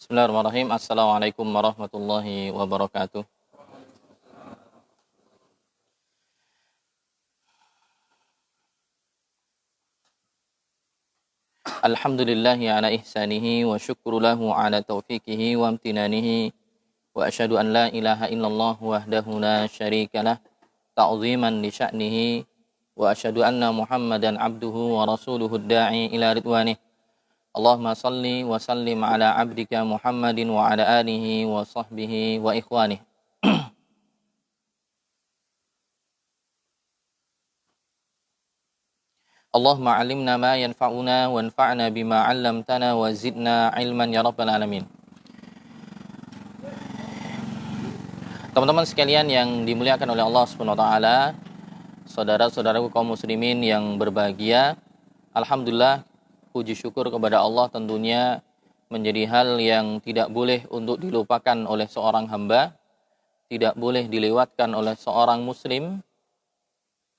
Bismillahirrahmanirrahim. Assalamualaikum warahmatullahi wabarakatuh. Alhamdulillahi ala ihsanihi wa syukru lahu ala taufiqihi wa amtinanihi wa asyhadu an la ilaha illallah wahdahu la syarika lah ta'ziman li sya'nihi wa asyhadu anna Muhammadan abduhu wa rasuluhu da'i ila ridwanih. Allahumma salli wa sallim ala abdika Muhammadin wa ala alihi wa sahbihi wa ikhwanih. Allahumma alimna ma yanfa'una wa anfa'na bima 'allamtana wa zidna ilman ya rabbal alamin. Teman-teman sekalian yang dimuliakan oleh Allah Subhanahu wa taala, saudara-saudaraku kaum muslimin yang berbahagia, alhamdulillah puji syukur kepada Allah tentunya menjadi hal yang tidak boleh untuk dilupakan oleh seorang hamba, tidak boleh dilewatkan oleh seorang muslim,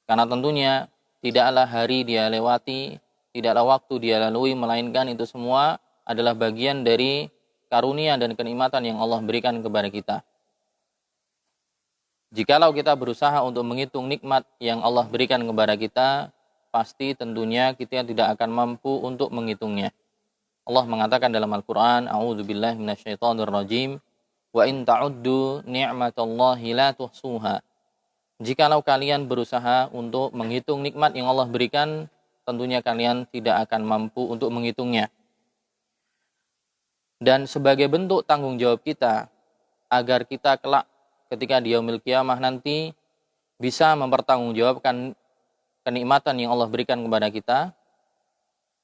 karena tentunya tidaklah hari dia lewati, tidaklah waktu dia lalui, melainkan itu semua adalah bagian dari karunia dan kenikmatan yang Allah berikan kepada kita. Jikalau kita berusaha untuk menghitung nikmat yang Allah berikan kepada kita, pasti tentunya kita tidak akan mampu untuk menghitungnya. Allah mengatakan dalam Al-Quran, A'udzubillahi minasyaitonirrajim, wa in ta'uddu ni'matallahi la tuhsuha. Jikalau kalian berusaha untuk menghitung nikmat yang Allah berikan, tentunya kalian tidak akan mampu untuk menghitungnya. Dan sebagai bentuk tanggung jawab kita, agar kita kelak ketika di yaumil qiyamah nanti bisa mempertanggungjawabkan kenikmatan yang Allah berikan kepada kita,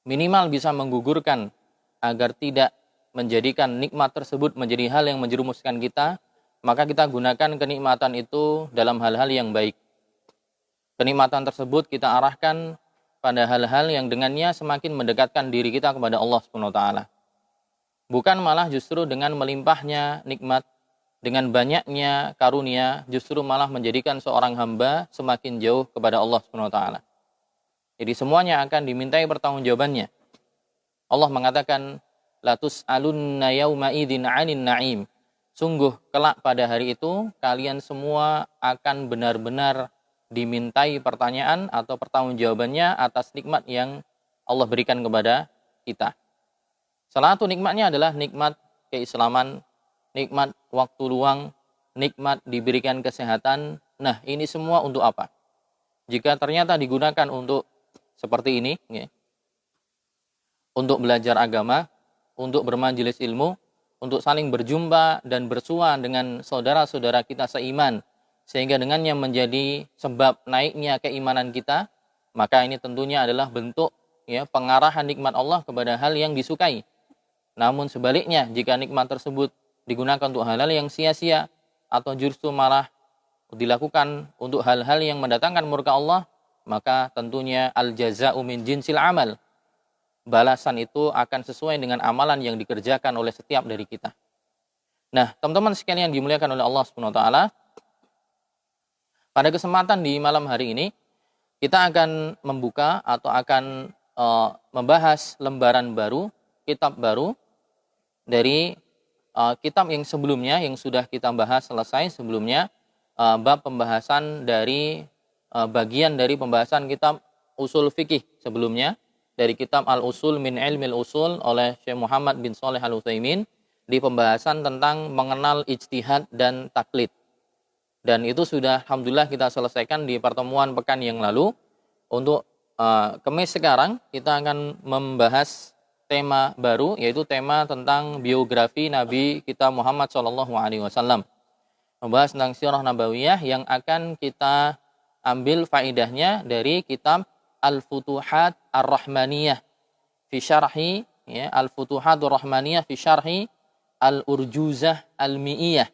minimal bisa menggugurkan agar tidak menjadikan nikmat tersebut menjadi hal yang menjerumuskan kita, maka kita gunakan kenikmatan itu dalam hal-hal yang baik. Kenikmatan tersebut kita arahkan pada hal-hal yang dengannya semakin mendekatkan diri kita kepada Allah Subhanahu wa taala. Bukan malah justru dengan melimpahnya nikmat, dengan banyaknya karunia, justru malah menjadikan seorang hamba semakin jauh kepada Allah Subhanahu wa taala. Jadi semuanya akan dimintai pertanggungjawabannya. Allah mengatakan, la tus'alunna yauma idzin 'anil na'im. Sungguh kelak pada hari itu kalian semua akan benar-benar dimintai pertanyaan atau pertanggungjawabannya atas nikmat yang Allah berikan kepada kita. Salah satu nikmatnya adalah nikmat keislaman, nikmat waktu luang, nikmat diberikan kesehatan. Nah, ini semua untuk apa? Jika ternyata digunakan untuk seperti ini, ya, untuk belajar agama, untuk bermajelis ilmu, untuk saling berjumpa dan bersua dengan saudara-saudara kita seiman, sehingga dengannya menjadi sebab naiknya keimanan kita, maka ini tentunya adalah bentuk ya pengarahan nikmat Allah kepada hal yang disukai. Namun sebaliknya, jika nikmat tersebut digunakan untuk hal-hal yang sia-sia atau justru malah dilakukan untuk hal-hal yang mendatangkan murka Allah, maka tentunya al-jaza'u min jinsil amal. Balasan itu akan sesuai dengan amalan yang dikerjakan oleh setiap dari kita. Nah, teman-teman sekalian dimuliakan oleh Allah Subhanahu wa taala, pada kesempatan di malam hari ini kita akan membuka atau akan membahas lembaran baru, kitab baru dari kitab yang sebelumnya yang sudah kita bahas selesai sebelumnya, bab pembahasan dari bagian dari pembahasan kitab usul fikih sebelumnya, dari kitab Al-Usul min Ilmil Usul oleh Syekh Muhammad bin Shalih Al-Utsaimin, di pembahasan tentang mengenal ijtihad dan taklid. Dan itu sudah alhamdulillah kita selesaikan di pertemuan pekan yang lalu. Untuk Kamis sekarang kita akan membahas tema baru, yaitu tema tentang biografi Nabi kita Muhammad SAW. Membahas tentang sirah nabawiyah yang akan kita ambil faidahnya dari kitab Al-Futuhat Ar-Rahmaniyah fi syarhi, ya, Al-Futuhat Ar-Rahmaniyah fi syarhi Al-Urjuzah Al-Mi'iyah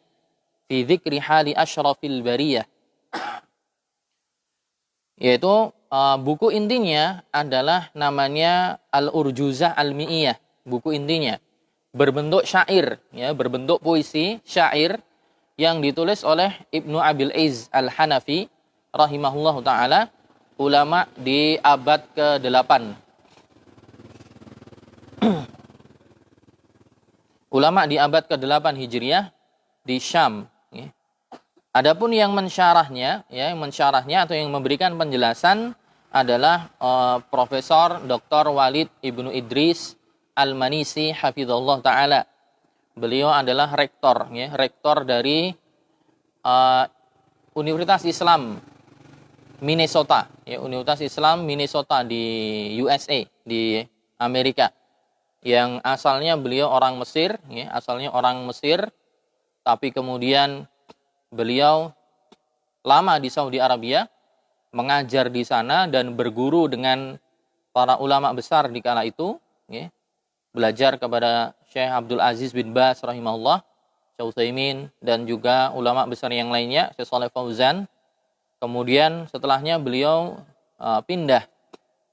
fi dzikri hali asyrafil bariyah. Yaitu buku intinya adalah namanya Al-Urjuzah Al-Mi'iyah. Buku intinya berbentuk syair, ya, berbentuk puisi syair yang ditulis oleh Ibnu Abil Izz Al-Hanafi rahimahullahu taala, ulama di abad ke-8. ulama di abad ke-8 Hijriah di Syam. Ya. Adapun yang mensyarahnya, ya, yang mensyarahnya atau yang memberikan penjelasan adalah Profesor Dr. Walid Ibnu Idris Al-Manisi hafizallahu taala. Beliau adalah rektor, ya, rektor dari Universitas Islam Minnesota, ya, Universitas Islam Minnesota di USA, di Amerika. Yang asalnya beliau orang Mesir, ya, asalnya orang Mesir, tapi kemudian beliau lama di Saudi Arabia, mengajar di sana dan berguru dengan para ulama besar di kala itu, ya, belajar kepada Syekh Abdul Aziz bin Baz rahimahullah, Syekh Utsaimin, dan juga ulama besar yang lainnya, Syekh Shalih Fauzan. Kemudian setelahnya beliau pindah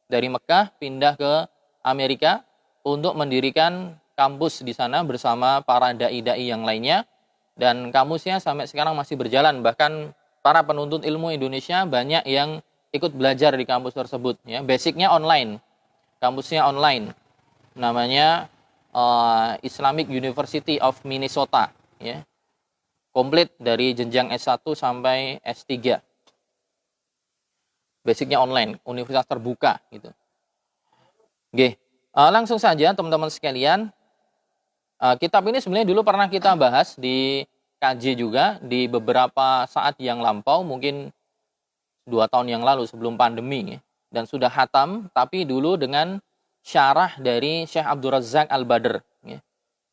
dari Mekah, pindah ke Amerika untuk mendirikan kampus di sana bersama para dai-dai yang lainnya, dan kampusnya sampai sekarang masih berjalan. Bahkan para penuntut ilmu Indonesia banyak yang ikut belajar di kampus tersebut, ya. Basicnya online, kampusnya online, namanya Islamic University of Minnesota, ya. Komplit dari jenjang S1 sampai S3. Basicnya online, universitas terbuka gitu. Oke. Langsung saja teman-teman sekalian, kitab ini sebenarnya dulu pernah kita bahas di KJ juga di beberapa saat yang lampau, mungkin 2 tahun yang lalu sebelum pandemi, ya. Dan sudah khatam, tapi dulu dengan syarah dari Syekh Abdul Razak Al-Badr, ya.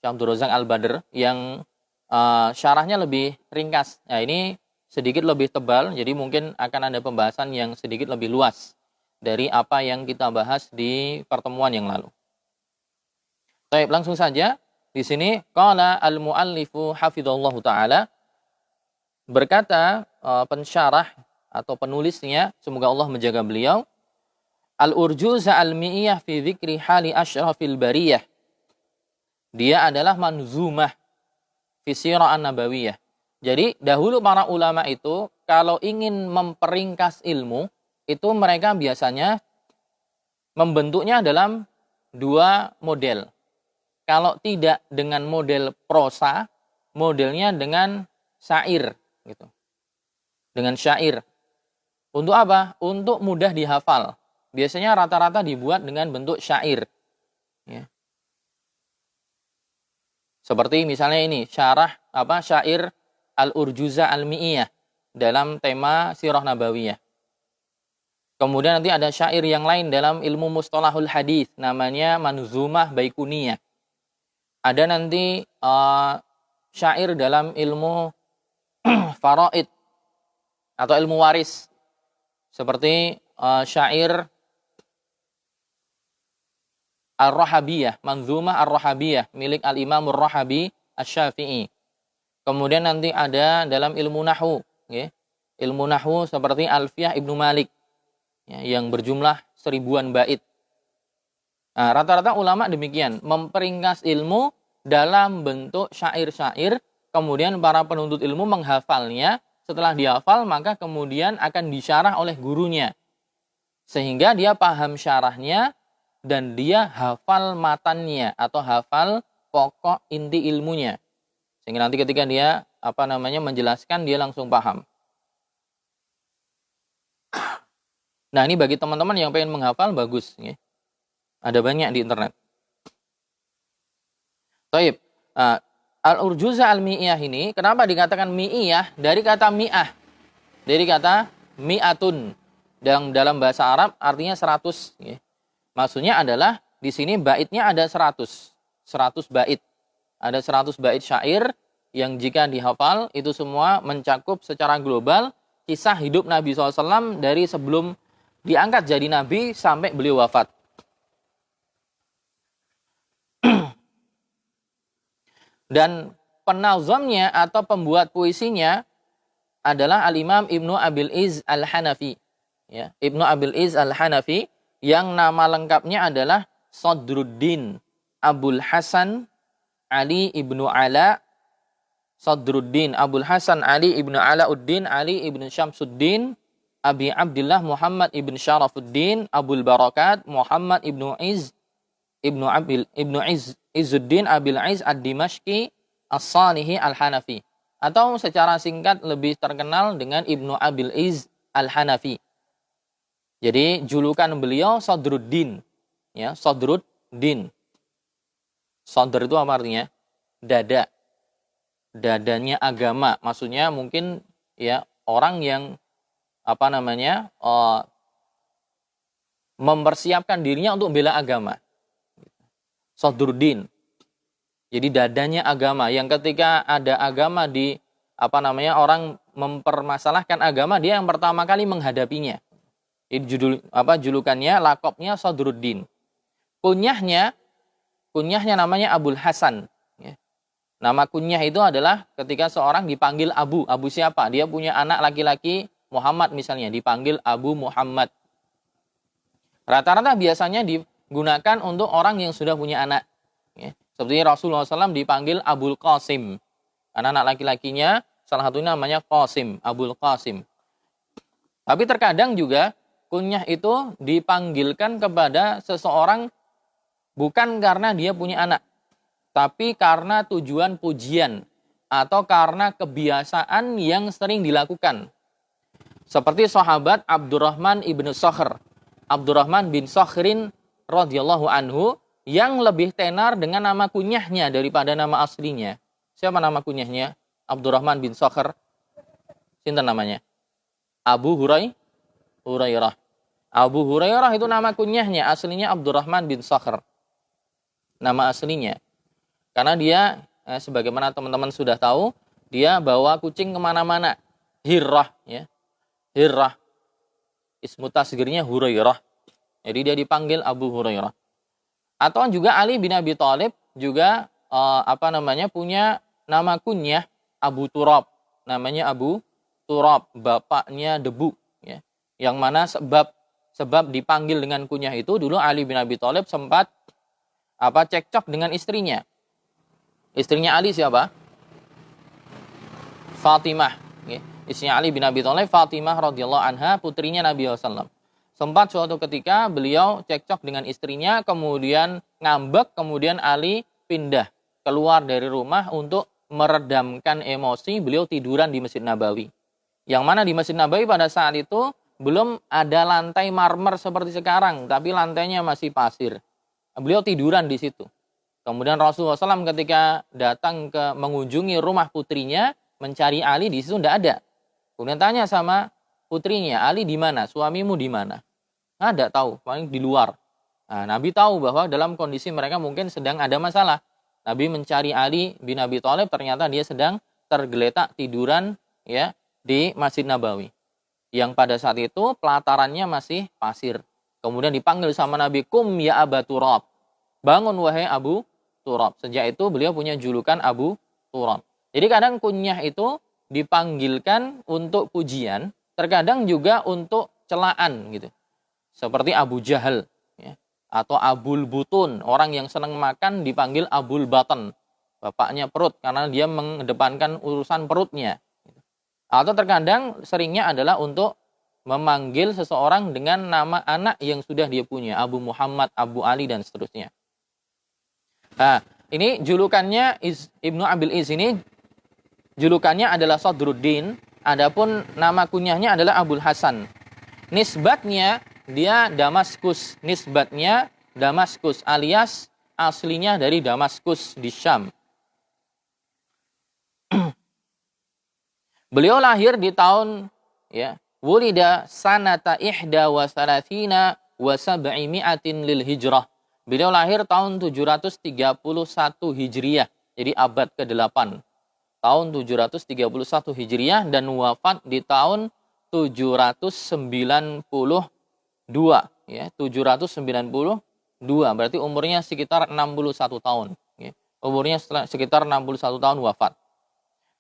Syekh Abdul Razak Al-Badr yang syarahnya lebih ringkas. Nah, ini sedikit lebih tebal, jadi mungkin akan ada pembahasan yang sedikit lebih luas dari apa yang kita bahas di pertemuan yang lalu. Baik, langsung saja. Di sini qala al-muallifu hafizallahu taala, berkata pensyarah atau penulisnya, semoga Allah menjaga beliau, al-urjuza al-mi'iyah fi dzikri hali asyrafil bariyah. Dia adalah manzumah fi sirah an-nabawiyah. Jadi dahulu para ulama itu kalau ingin memperingkas ilmu, itu mereka biasanya membentuknya dalam 2 model. Kalau tidak dengan model prosa, modelnya dengan syair, gitu. Dengan syair. Untuk apa? Untuk mudah dihafal. Biasanya rata-rata dibuat dengan bentuk syair, ya. Seperti misalnya ini, syarah syair Al-Urjuza Al-Mi'iyah dalam tema Sirah Nabawiyah. Kemudian nanti ada syair yang lain dalam ilmu mustalahul hadis, namanya Manzumah Baikuniyah. Ada nanti syair dalam ilmu faraid atau ilmu waris, seperti syair Ar-Rahabiyah, Manzumah Ar-Rahabiyah milik Al-Imam Ar-Rahabi Asy-Syafi'i. Kemudian nanti ada dalam ilmu nahwu, ya. Ilmu nahwu seperti Alfiyah Ibnu Malik, ya, yang berjumlah 1000-an bait. Nah, rata-rata ulama demikian, memperingkas ilmu dalam bentuk syair-syair, kemudian para penuntut ilmu menghafalnya. Setelah dihafal, maka kemudian akan disyarah oleh gurunya, sehingga dia paham syarahnya dan dia hafal matannya atau hafal pokok inti ilmunya, sehingga nanti ketika dia menjelaskan, dia langsung paham. Nah, ini bagi teman-teman yang pengen menghafal, bagus, ya. Ada banyak di internet. Taib. Al-Urjuza Al-Mi'iyah ini, kenapa dikatakan mi'iyah? Dari kata mi'ah. Dari kata mi'atun. Dalam bahasa Arab artinya 100. Ya. Maksudnya adalah, di sini baitnya ada 100. 100 bait. Ada 100 bait syair yang jika dihafal, itu semua mencakup secara global kisah hidup Nabi SAW dari sebelum diangkat jadi Nabi sampai beliau wafat. Dan penazamnya atau pembuat puisinya adalah Al-Imam Ibnu Abil Iz Al-Hanafi, ya. Ibnu Abil Iz Al-Hanafi yang nama lengkapnya adalah Sadruddin Abul Hasan Ali Ibnu Ala. Sadruddin Abul Hasan Ali Ibnu Alauddin Ali Ibnu Syamsuddin Abi Abdullah Muhammad Ibn Syarafuddin Abul Barakat Muhammad Ibnu Iz Ibnu Izzuddin Abil Aiz Ad-Dimashqi As-Sanihi Al-Hanafi. Atau secara singkat lebih terkenal dengan Ibnu Abil Aiz Al-Hanafi. Jadi julukan beliau Sadruddin. Ya, Sadruddin. Sadr itu apa artinya? Dada. Dadanya agama. Maksudnya mungkin ya orang yang mempersiapkan dirinya untuk bela agama. Sadruddin. Jadi dadanya agama yang ketika ada agama di orang mempermasalahkan agama, dia yang pertama kali menghadapinya. Jadi julukannya, lakopnya Sadruddin. Kunyahnya namanya Abul Hasan. Ya. Nama kunyah itu adalah ketika seorang dipanggil Abu. Abu siapa? Dia punya anak laki-laki Muhammad misalnya, dipanggil Abu Muhammad. Rata-rata biasanya digunakan untuk orang yang sudah punya anak. Ya. Seperti Rasulullah SAW dipanggil Abul Qasim. Karena anak laki-lakinya salah satunya namanya Qasim, Abul Qasim. Tapi terkadang juga kunyah itu dipanggilkan kepada seseorang bukan karena dia punya anak, tapi karena tujuan pujian atau karena kebiasaan yang sering dilakukan. Seperti sahabat Abdurrahman ibnu Sakhr, Abdurrahman bin Sakhrin radhiyallahu anhu, yang lebih tenar dengan nama kunyahnya daripada nama aslinya. Siapa nama kunyahnya? Abdurrahman bin Sakhr. Sinten namanya? Abu Hurairah. Abu Hurairah itu nama kunyahnya, aslinya Abdurrahman bin Sakhr. Nama aslinya. Karena dia, sebagaimana teman-teman sudah tahu, dia bawa kucing kemana-mana. Hirrah. Ya. Hirrah. Ismu tasghirnya Hurairah. Jadi dia dipanggil Abu Hurairah. Atau juga Ali bin Abi Thalib juga punya nama kunyah Abu Turab. Namanya Abu Turab, bapaknya debu. Ya. Yang mana sebab dipanggil dengan kunyah itu, dulu Ali bin Abi Thalib sempat cekcok dengan istrinya. Istrinya Ali siapa? Fatimah. Ya. Istrinya Ali bin Abi Thalib, Fatimah radhiyallahu anha, putrinya Nabi SAW. Sempat suatu ketika beliau cekcok dengan istrinya, kemudian ngambek, kemudian Ali pindah keluar dari rumah untuk meredamkan emosi. Beliau tiduran di Masjid Nabawi. Yang mana di Masjid Nabawi pada saat itu belum ada lantai marmer seperti sekarang, tapi lantainya masih pasir. Beliau tiduran di situ. Kemudian Rasulullah SAW ketika datang mengunjungi rumah putrinya, mencari Ali, di situ tidak ada. Kemudian tanya sama putrinya, Ali di mana? Suamimu di mana? Ada, tahu, paling di luar. Nah, Nabi tahu bahwa dalam kondisi mereka mungkin sedang ada masalah. Nabi mencari Ali bin Abi Thalib, ternyata dia sedang tergeletak tiduran ya di Masjid Nabawi. Yang pada saat itu pelatarannya masih pasir. Kemudian dipanggil sama Nabi, "Kum ya Aba Turab." Bangun wahai Abu Turab. Sejak itu beliau punya julukan Abu Turab. Jadi kadang kunyah itu dipanggilkan untuk pujian, terkadang juga untuk celaan gitu. Seperti Abu Jahal ya. Atau Abul Butun, orang yang senang makan dipanggil Abul Batan, bapaknya perut, karena dia mengedepankan urusan perutnya. Atau terkadang seringnya adalah untuk memanggil seseorang dengan nama anak yang sudah dia punya, Abu Muhammad, Abu Ali, dan seterusnya. Nah, ini julukannya Ibnu Abil Iz ini, julukannya adalah Sadruddin, adapun nama kunyahnya adalah Abul Hasan. Nisbatnya dia Damaskus, nisbatnya Damaskus, alias aslinya dari Damaskus di Syam. Beliau lahir di tahun wulida sanata ihda wa salatina wa sab'imi'atin lil hijrah. Beliau lahir tahun 731 Hijriah, jadi abad ke-8. Tahun 731 Hijriah dan wafat di tahun 792 ya, 792, berarti umurnya sekitar 61 tahun ya. Umurnya sekitar 61 tahun wafat.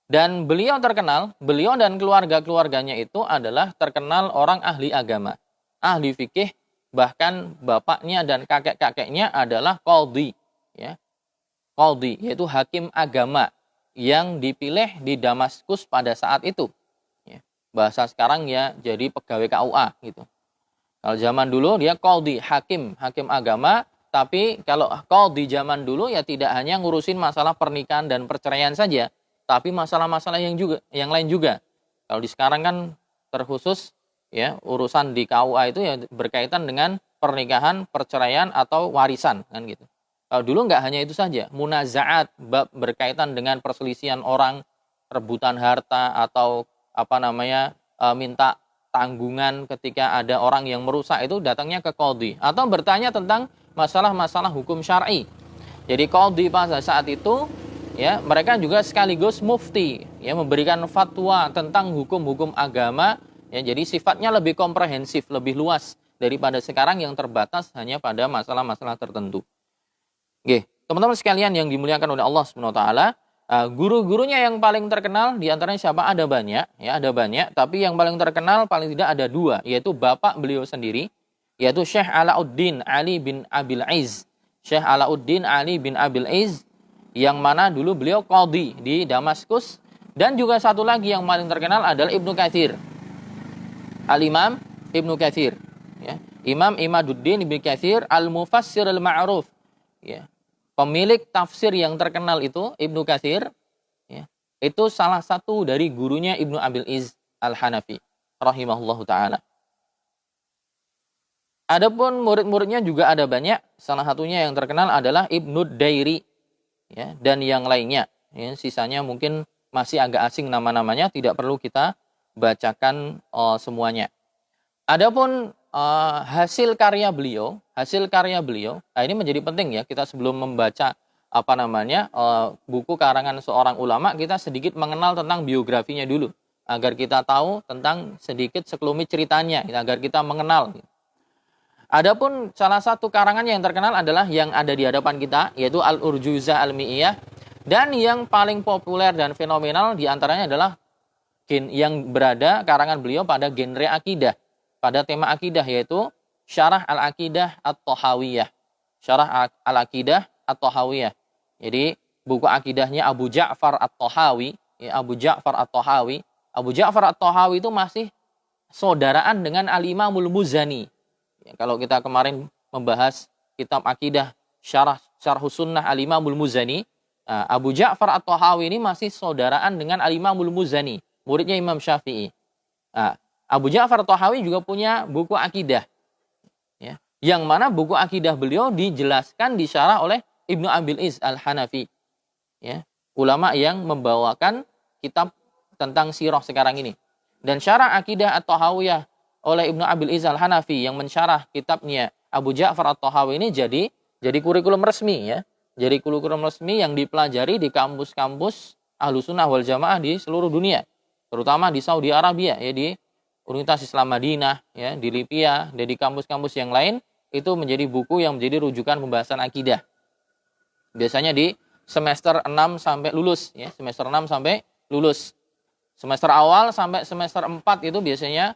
Dan beliau terkenal, beliau dan keluarga-keluarganya itu adalah terkenal orang ahli agama, ahli fikih, bahkan bapaknya dan kakek-kakeknya adalah qadhi ya. Qadhi yaitu hakim agama yang dipilih di Damaskus pada saat itu. Bahasa sekarang ya jadi pegawai KUA gitu. Kalau zaman dulu dia qadhi, hakim agama, Tapi kalau qadhi zaman dulu ya tidak hanya ngurusin masalah pernikahan dan perceraian saja, tapi masalah-masalah yang lain juga. Kalau di sekarang kan terkhusus ya urusan di KUA itu ya berkaitan dengan pernikahan, perceraian atau warisan kan gitu. Kalau dulu nggak hanya itu saja, munazaat bab berkaitan dengan perselisihan orang, rebutan harta atau minta tanggungan ketika ada orang yang merusak itu datangnya ke qadhi atau bertanya tentang masalah-masalah hukum syar'i. Jadi qadhi pada saat itu ya mereka juga sekaligus mufti ya memberikan fatwa tentang hukum-hukum agama ya, jadi sifatnya lebih komprehensif, lebih luas daripada sekarang yang terbatas hanya pada masalah-masalah tertentu. Oke, teman-teman sekalian yang dimuliakan oleh Allah Subhanahu wa taala, guru-gurunya yang paling terkenal di antaranya siapa? Ada banyak, tapi yang paling terkenal paling tidak ada dua, yaitu bapak beliau sendiri, yaitu Syekh Alauddin Ali bin Abil Izz. Syekh Alauddin Ali bin Abil Izz yang mana dulu beliau qadhi di Damaskus, dan juga satu lagi yang paling terkenal adalah Ibnu Katsir. Al-Imam Ibnu Katsir, ya. Imam Imaduddin Ibnu Katsir Al-Mufassir Al-Ma'ruf, ya. Pemilik tafsir yang terkenal itu Ibnu Katsir, ya. Itu salah satu dari gurunya Ibnu Abil Izz Al-Hanafi rahimahullahu taala. Adapun murid-muridnya juga ada banyak. Salah satunya yang terkenal adalah Ibnu Dairi, ya, dan yang lainnya. Ya, sisanya mungkin masih agak asing nama-namanya, tidak perlu kita bacakan semuanya. Adapun hasil karya beliau, nah ini menjadi penting ya, kita sebelum membaca buku karangan seorang ulama, kita sedikit mengenal tentang biografinya dulu, agar kita tahu tentang sedikit sekelumit ceritanya, agar kita mengenal. Adapun salah satu karangan yang terkenal adalah yang ada di hadapan kita, yaitu Al-Urjuzah Al-Mi'iyah, dan yang paling populer dan fenomenal diantaranya adalah yang berada karangan beliau pada genre akidah, pada tema akidah, yaitu Syarah Al-Aqidah At-Tahawiyah. Syarah Al-Aqidah At-Tahawiyah. Jadi buku akidahnya Abu Ja'far At-Tahawi, ya, Abu Ja'far At-Tahawi. Abu Ja'far At-Tahawi itu masih saudaraan dengan Al-Imamul Muzani. Ya, kalau kita kemarin membahas kitab akidah Syarhus Sunnah Al-Imamul Muzani, Abu Ja'far At-Tahawi ini masih saudaraan dengan Al-Imamul Muzani, muridnya Imam Syafi'i. Abu Ja'far At-Tahawi juga punya buku akidah, ya, yang mana buku akidah beliau dijelaskan disyarah oleh Ibnu Abil Izz Al-Hanafi, ya, ulama yang membawakan kitab tentang sirah sekarang ini. Dan syarah akidah At-Tahawiyah oleh Ibnu Abil Izz Al-Hanafi yang mensyarah kitabnya Abu Ja'far At-Tahawi ini jadi kurikulum resmi, ya. Jadi kurikulum resmi yang dipelajari di kampus-kampus Ahlussunnah wal Jamaah di seluruh dunia, terutama di Saudi Arabia, ya, di Universitas Islam Madinah, ya, di Libya, dan di kampus-kampus yang lain. Itu menjadi buku yang menjadi rujukan pembahasan akidah. Biasanya di semester 6 sampai lulus, ya, semester 6 sampai lulus. Semester awal sampai semester 4 itu biasanya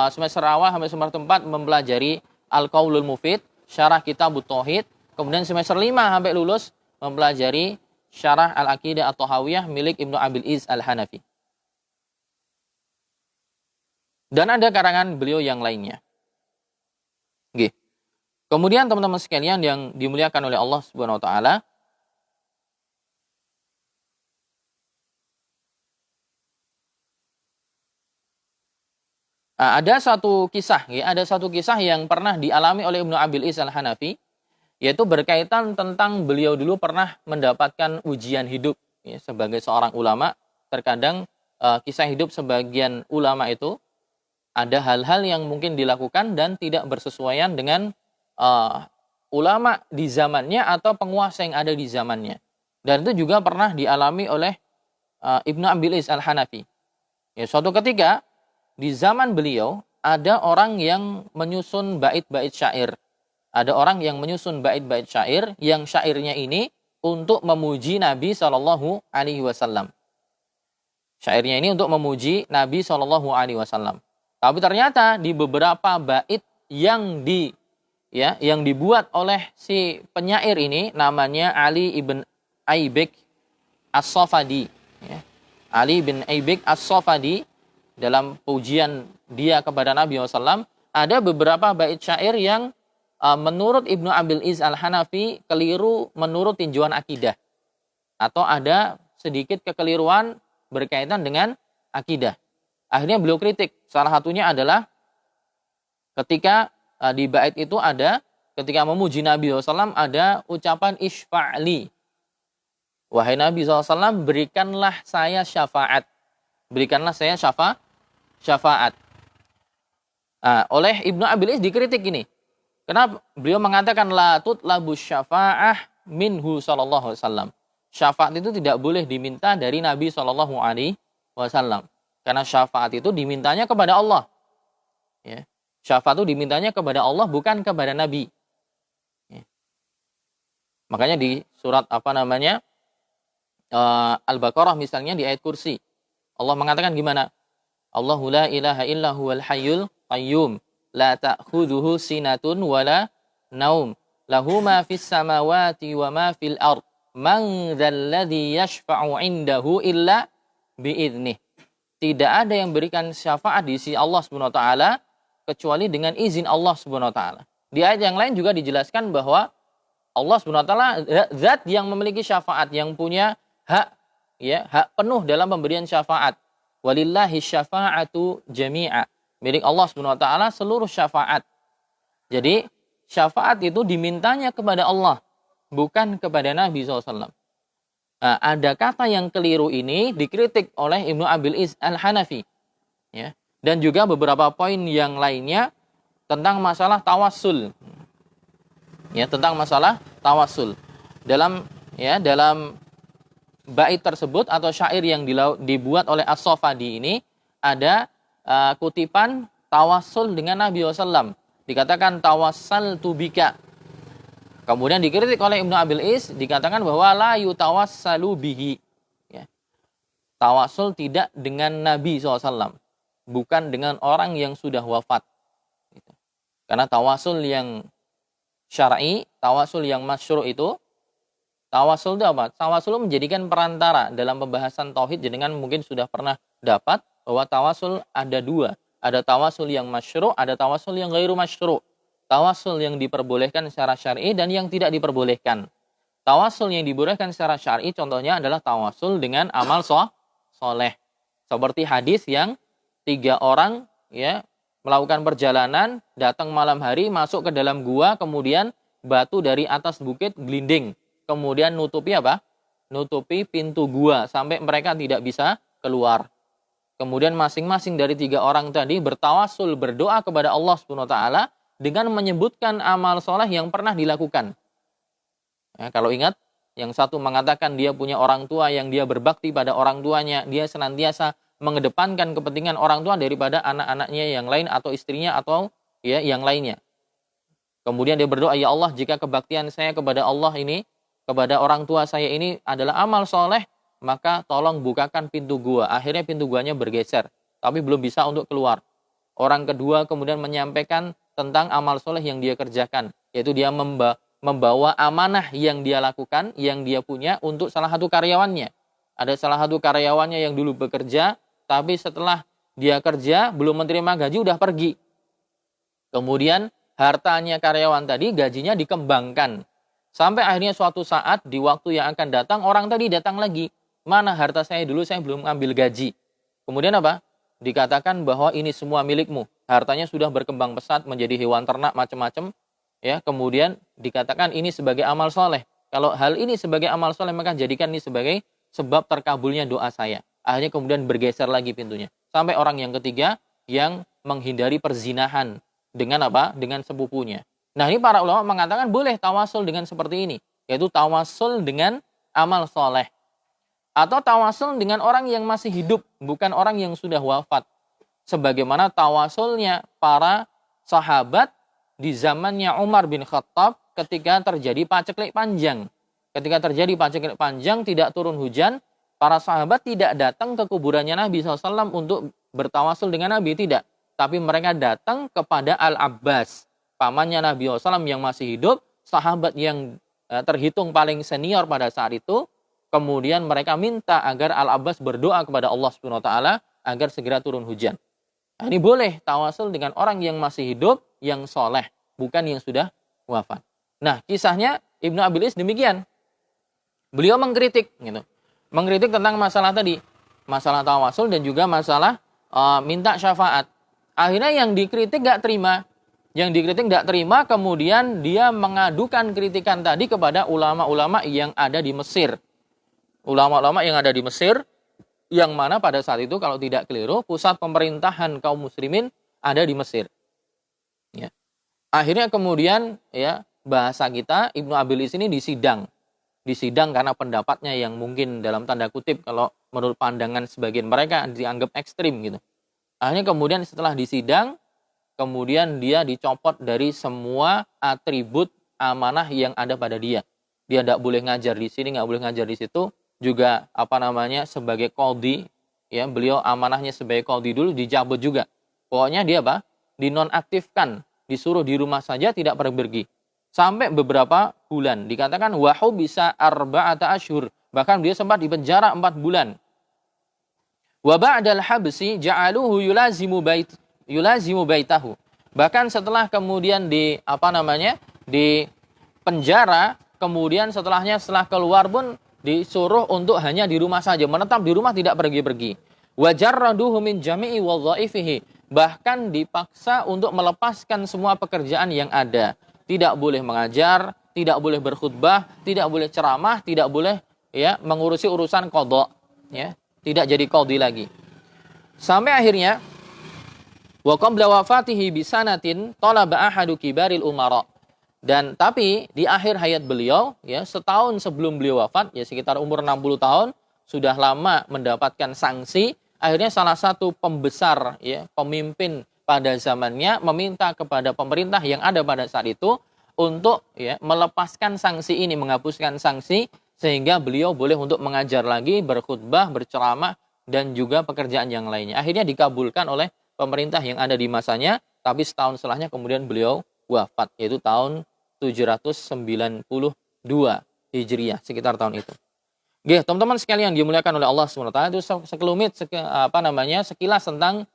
semester awal sampai semester 4 mempelajari Al-Qaulul Mufid, syarah Kitabut Tauhid. Kemudian semester 5 sampai lulus mempelajari syarah Al-Aqidah At-Tahawiyah milik Ibnu Abil Izz Al-Hanafi. Dan ada karangan beliau yang lainnya. Oke. Kemudian teman-teman sekalian yang dimuliakan oleh Allah Subhanahu wa taala, ada satu kisah yang pernah dialami oleh Ibnu Abil Izz Al-Hanafi, yaitu berkaitan tentang beliau dulu pernah mendapatkan ujian hidup, ya, sebagai seorang ulama. Terkadang kisah hidup sebagian ulama itu ada hal-hal yang mungkin dilakukan dan tidak bersesuaian dengan ulama di zamannya atau penguasa yang ada di zamannya. Dan itu juga pernah dialami oleh Ibnu Abil Izz Al-Hanafi. Ya, suatu ketika di zaman beliau ada orang yang menyusun bait-bait syair. Ada orang yang menyusun bait-bait syair yang syairnya ini untuk memuji Nabi Shallallahu Alaihi Wasallam. Syairnya ini untuk memuji Nabi Shallallahu Alaihi Wasallam. Tapi ternyata di beberapa bait yang dibuat oleh si penyair ini, namanya Ali ibn Aibik As-Safadi, ya. Ali bin Aibik As-Safadi, dalam pujian dia kepada Nabi SAW, ada beberapa bait syair yang menurut Ibnu Abil Iz Al-Hanafi keliru menurut tinjauan akidah. Atau ada sedikit kekeliruan berkaitan dengan akidah. Akhirnya beliau kritik. Salah satunya adalah ketika di bait itu ada, ketika memuji Nabi SAW ada ucapan isfa'li. Wahai Nabi SAW, berikanlah saya syafaat. Berikanlah saya syafaat. Oleh Ibnu Abil Iz dikritik ini. Kenapa? Beliau mengatakan la tutlabu syafa'ah minhu sallallahu alaihi wasallam. Syafaat itu tidak boleh diminta dari Nabi sallallahu alaihi wasallam. Karena syafaat itu dimintanya kepada Allah. Ya. Syafaat itu dimintanya kepada Allah bukan kepada Nabi. Ya. Makanya di surat Al-Baqarah misalnya di ayat kursi. Allah mengatakan gimana? Allahu la ilaha illa huwal hayyul qayyum. La ta'khudhuhu sinatun wala naum. Lahu ma fis samawati wa ma fil ard. Man dzalladzi yashfa'u 'indahu illa biiznih. Tidak ada yang berikan syafaat di sisi Allah Subhanahu wa taala kecuali dengan izin Allah Subhanahu wa taala. Di ayat yang lain juga dijelaskan bahwa Allah Subhanahu wa taala zat yang memiliki syafaat, yang punya hak penuh dalam pemberian syafaat. Walillahi syafa'atu jami'a. Milik Allah Subhanahu wa taala seluruh syafaat. Jadi syafaat itu dimintanya kepada Allah, bukan kepada Nabi SAW. Nah, ada kata yang keliru ini dikritik oleh Ibnu Abil Iz Al-Hanafi. Ya. Dan juga beberapa poin yang lainnya tentang masalah tawassul. Ya, tentang masalah tawassul. Dalam bait tersebut atau syair yang dibuat oleh As-Safadi ini ada kutipan tawassul dengan Nabi SAW. Dikatakan tawassaltu bika. Kemudian dikritik oleh Ibnu Abil Iz, dikatakan bahwa la yutawassalu bihi. Ya. Tawassul tidak dengan Nabi SAW. Bukan dengan orang yang sudah wafat. Gitu. Karena tawassul yang syar'i, tawassul yang masyru' itu, tawassul itu apa? Tawassul menjadikan perantara. Dalam pembahasan tauhid jenengan mungkin sudah pernah dapat bahwa tawassul ada dua. Ada tawassul yang masyru', ada tawassul yang ghairu masyru'. Tawassul yang diperbolehkan secara syar'i dan yang tidak diperbolehkan. Tawassul yang dibolehkan secara syar'i contohnya adalah tawassul dengan amal soleh. Seperti hadis yang 3 orang melakukan perjalanan, datang malam hari, masuk ke dalam gua, kemudian batu dari atas bukit gelinding. Kemudian nutupi apa? Nutupi pintu gua sampai mereka tidak bisa keluar. Kemudian masing-masing dari 3 orang tadi bertawassul, berdoa kepada Allah Subhanahu wa taala dengan menyebutkan amal soleh yang pernah dilakukan. Ya, kalau ingat, yang satu mengatakan dia punya orang tua yang dia berbakti pada orang tuanya, dia senantiasa mengedepankan kepentingan orang tua daripada anak-anaknya yang lain atau istrinya atau yang lainnya. Kemudian dia berdoa, ya Allah, jika kebaktian saya kepada Allah ini, kepada orang tua saya ini adalah amal soleh, maka tolong bukakan pintu gua. Akhirnya pintu guanya bergeser, tapi belum bisa untuk keluar. Orang kedua kemudian menyampaikan tentang amal soleh yang dia kerjakan, yaitu dia membawa amanah yang dia lakukan, yang dia punya untuk salah satu karyawannya. Ada salah satu karyawannya yang dulu bekerja, tapi setelah dia kerja belum menerima gaji udah pergi. Kemudian hartanya karyawan tadi gajinya dikembangkan. Sampai akhirnya suatu saat di waktu yang akan datang orang tadi datang lagi. Mana harta saya dulu, saya belum ambil gaji. Kemudian apa? Dikatakan bahwa ini semua milikmu. Hartanya sudah berkembang pesat menjadi hewan ternak macam-macam. Ya, kemudian dikatakan ini sebagai amal soleh. Kalau hal ini sebagai amal soleh maka jadikan ini sebagai sebab terkabulnya doa saya. Akhirnya kemudian bergeser lagi pintunya. Sampai orang yang ketiga yang menghindari perzinahan dengan apa? Dengan sepupunya. Nah, ini para ulama mengatakan boleh tawasul dengan seperti ini, yaitu tawasul dengan amal soleh. Atau tawasul dengan orang yang masih hidup, bukan orang yang sudah wafat. Sebagaimana tawasulnya para sahabat di zamannya Umar bin Khattab ketika terjadi paceklik panjang. Ketika terjadi paceklik panjang, tidak turun hujan, para sahabat tidak datang ke kuburannya Nabi SAW untuk bertawasul dengan Nabi, tidak. Tapi mereka datang kepada Al-Abbas, pamannya Nabi SAW yang masih hidup, sahabat yang terhitung paling senior pada saat itu. Kemudian mereka minta agar Al-Abbas berdoa kepada Allah SWT agar segera turun hujan. Nah, ini boleh tawasul dengan orang yang masih hidup, yang soleh, bukan yang sudah wafat. Nah, kisahnya Ibnu Abil Is demikian. Beliau mengkritik gitu. Mengkritik tentang masalah tadi, masalah tawasul dan juga masalah minta syafaat. Akhirnya yang dikritik gak terima. Yang dikritik gak terima, kemudian dia mengadukan kritikan tadi kepada ulama-ulama yang ada di Mesir. Ulama-ulama yang ada di Mesir, yang mana pada saat itu kalau tidak keliru, pusat pemerintahan kaum muslimin ada di Mesir. Ya. Akhirnya kemudian ya bahasa kita, Ibnu Abil Is ini disidang. Disidang karena pendapatnya yang mungkin dalam tanda kutip kalau menurut pandangan sebagian mereka dianggap ekstrim gitu. Akhirnya kemudian setelah disidang, kemudian dia dicopot dari semua atribut amanah yang ada pada dia. Dia tidak boleh ngajar di sini, nggak boleh ngajar di situ. Juga sebagai qadhi, ya beliau amanahnya sebagai qadhi dulu dicabut juga. Pokoknya dia dinonaktifkan, disuruh di rumah saja, tidak pergi. Sampai beberapa bulan. Dikatakan wahu bisa arba'ata asyhur. Bahkan dia sempat dipenjara 4 bulan. Wa ba'dal habsi ja'aluhu yulazimu baitahu. Bahkan setelah kemudian di penjara, kemudian setelah keluar pun disuruh untuk hanya di rumah saja, menetap di rumah, tidak pergi-pergi. Wa jarraduhu min jami'i wadhaifihi. Bahkan dipaksa untuk melepaskan semua pekerjaan yang ada. Tidak boleh mengajar, tidak boleh berkhutbah, tidak boleh ceramah, tidak boleh mengurusi urusan qadha, ya. Tidak jadi qadhi lagi. Sampai akhirnya wa qabla wafatihi bisanatin talaba ahadu kibaril umara. Dan tapi di akhir hayat beliau, ya, setahun sebelum beliau wafat, ya sekitar umur 60 tahun, sudah lama mendapatkan sanksi. Akhirnya salah satu pembesar, ya, pemimpin pada zamannya meminta kepada pemerintah yang ada pada saat itu untuk melepaskan sanksi ini, menghapuskan sanksi sehingga beliau boleh untuk mengajar lagi, berkhutbah, berceramah dan juga pekerjaan yang lainnya. Akhirnya dikabulkan oleh pemerintah yang ada di masanya, tapi setahun setelahnya kemudian beliau wafat, yaitu tahun 792 Hijriah, sekitar tahun itu. Oke, teman-teman sekalian dimuliakan oleh Allah SWT, itu sekelumit sekilas tentang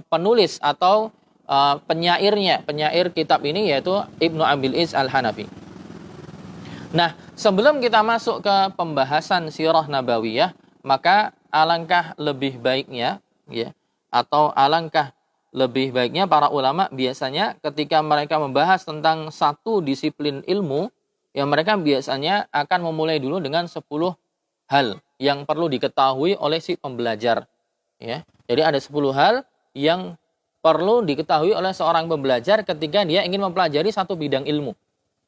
penulis atau penyair kitab ini, yaitu Ibnu Abil Is Al-Hanafi. Nah, sebelum kita masuk ke pembahasan sirah nabawiyah, maka alangkah lebih baiknya para ulama biasanya ketika mereka membahas tentang satu disiplin ilmu, yang mereka biasanya akan memulai dulu dengan 10 hal yang perlu diketahui oleh si pembelajar. Ya. Jadi ada 10 hal yang perlu diketahui oleh seorang pembelajar ketika dia ingin mempelajari satu bidang ilmu.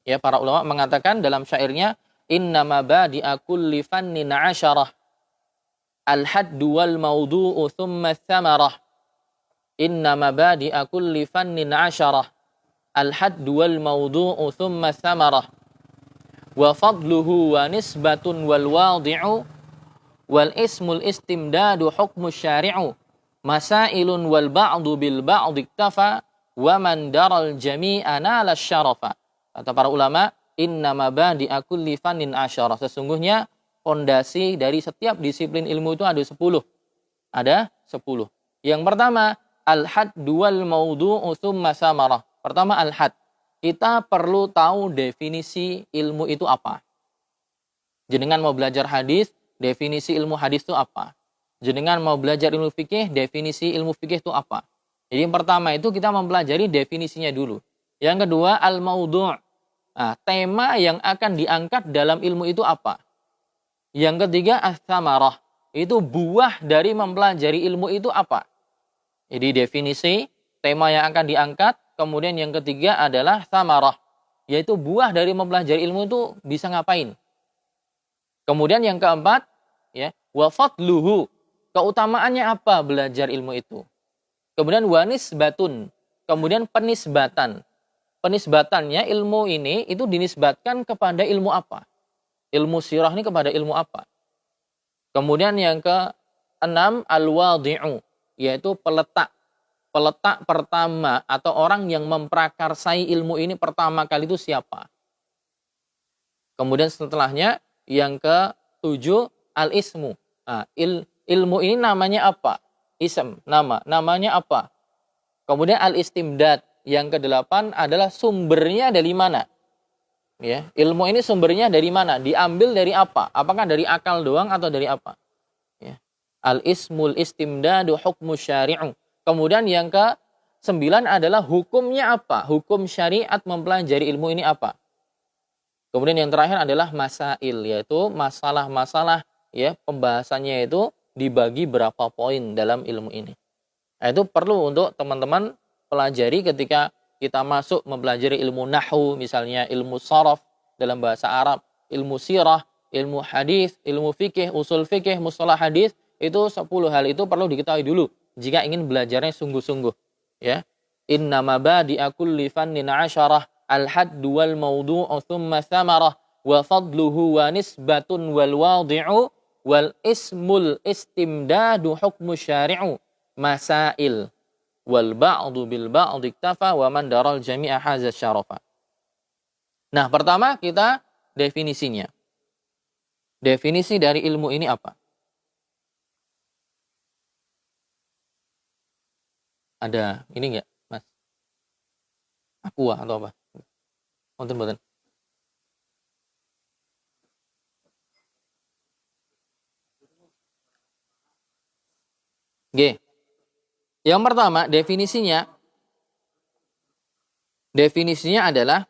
Ya, para ulama mengatakan dalam syairnya, innama badi'a kulli fannin 'asyarah al-haddu wal mawdu'u thumma thamarah. Innama badi'a kulli fannin 'asyarah al-haddu wal mawdu'u thumma thamarah. Wa fadluhu wa nisbatun wal wadi'u wal ismul istimdadu hukmu syari'u masailun wal ba'du bil ba'di iktafa wa man daral jami'a nala syarafa. Kata para ulama, innama badi'a kulli fannin 'asyarah. Sesungguhnya fondasi dari setiap disiplin ilmu itu ada 10. Ada 10. Yang pertama, al-haddu wal mawdu'u thumma samarah. Pertama al-hadd. Kita perlu tahu definisi ilmu itu apa. Jenengan mau belajar hadis, definisi ilmu hadis itu apa? Jenengan mau belajar ilmu fikih, definisi ilmu fikih itu apa? Jadi yang pertama itu kita mempelajari definisinya dulu. Yang kedua, al-mawdu'. Nah, tema yang akan diangkat dalam ilmu itu apa? Yang ketiga, as-samarah. Itu buah dari mempelajari ilmu itu apa? Jadi definisi, tema yang akan diangkat. Kemudian yang ketiga adalah samarah, yaitu buah dari mempelajari ilmu itu bisa ngapain. Kemudian yang keempat, wa fadluhu, keutamaannya apa belajar ilmu itu. Kemudian wa nisbatun, kemudian penisbatan. Penisbatannya ilmu ini itu dinisbatkan kepada ilmu apa. Ilmu sirah ini kepada ilmu apa. Kemudian yang keenam, al-wadi'u, yaitu peletak. Peletak pertama atau orang yang memprakarsai ilmu ini pertama kali itu siapa. Kemudian setelahnya yang ke-7 al-ismu. Nah, ilmu ini namanya apa? Ism, nama. Namanya apa? Kemudian al-istimdad. yang kedelapan adalah sumbernya dari mana. Ya, ilmu ini sumbernya dari mana? Diambil dari apa? Apakah dari akal doang atau dari apa? Ya. Al-ismul istimdadu hukmu syari'u. Kemudian yang ke-9 adalah hukumnya apa? Hukum syariat mempelajari ilmu ini apa? Kemudian yang terakhir adalah masail, yaitu masalah-masalah, ya, pembahasannya itu dibagi berapa poin dalam ilmu ini. Nah, itu perlu untuk teman-teman pelajari ketika kita masuk mempelajari ilmu nahwu, misalnya ilmu sharaf dalam bahasa Arab, ilmu sirah, ilmu hadis, ilmu fikih, usul fikih, mustalah hadis, itu 10 hal itu perlu diketahui dulu jika ingin belajarnya sungguh-sungguh, ya. Inna mabadi'a kulli fannin 'asyarah al-haddu wal mawdu'u thumma thamarah wa fadluhu wa nisbatun wal wadi'u wal ismul istimdadu hukmu syari'u masail wal ba'du bil ba'di iktafa wa man daral jami'a hadza syarafa. Nah, pertama kita definisinya. Definisi dari ilmu ini apa? Ada ini enggak, Mas? Aqua atau apa? Mboten. G. Yang pertama, definisinya adalah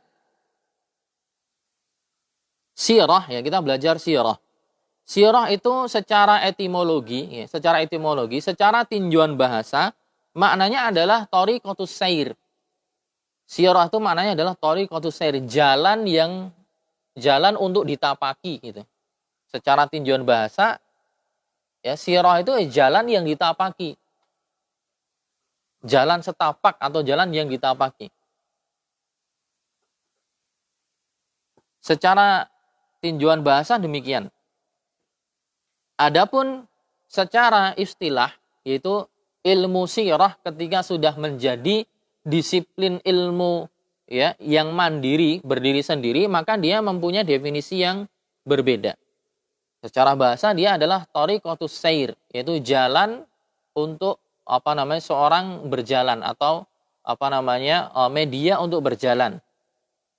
sirah, ya, kita belajar sirah. Sirah itu secara etimologi, secara tinjauan bahasa, maknanya adalah thariqatus sair. Sirah itu maknanya adalah thariqatus sair, jalan untuk ditapaki gitu. Secara tinjauan bahasa, ya, sirah itu jalan yang ditapaki. Jalan setapak atau jalan yang ditapaki. Secara tinjauan bahasa demikian. Adapun secara istilah, yaitu ilmu sirah ketika sudah menjadi disiplin ilmu, ya, yang mandiri, berdiri sendiri, maka dia mempunyai definisi yang berbeda. Secara bahasa dia adalah thariqatus sair, yaitu jalan untuk seorang berjalan atau media untuk berjalan.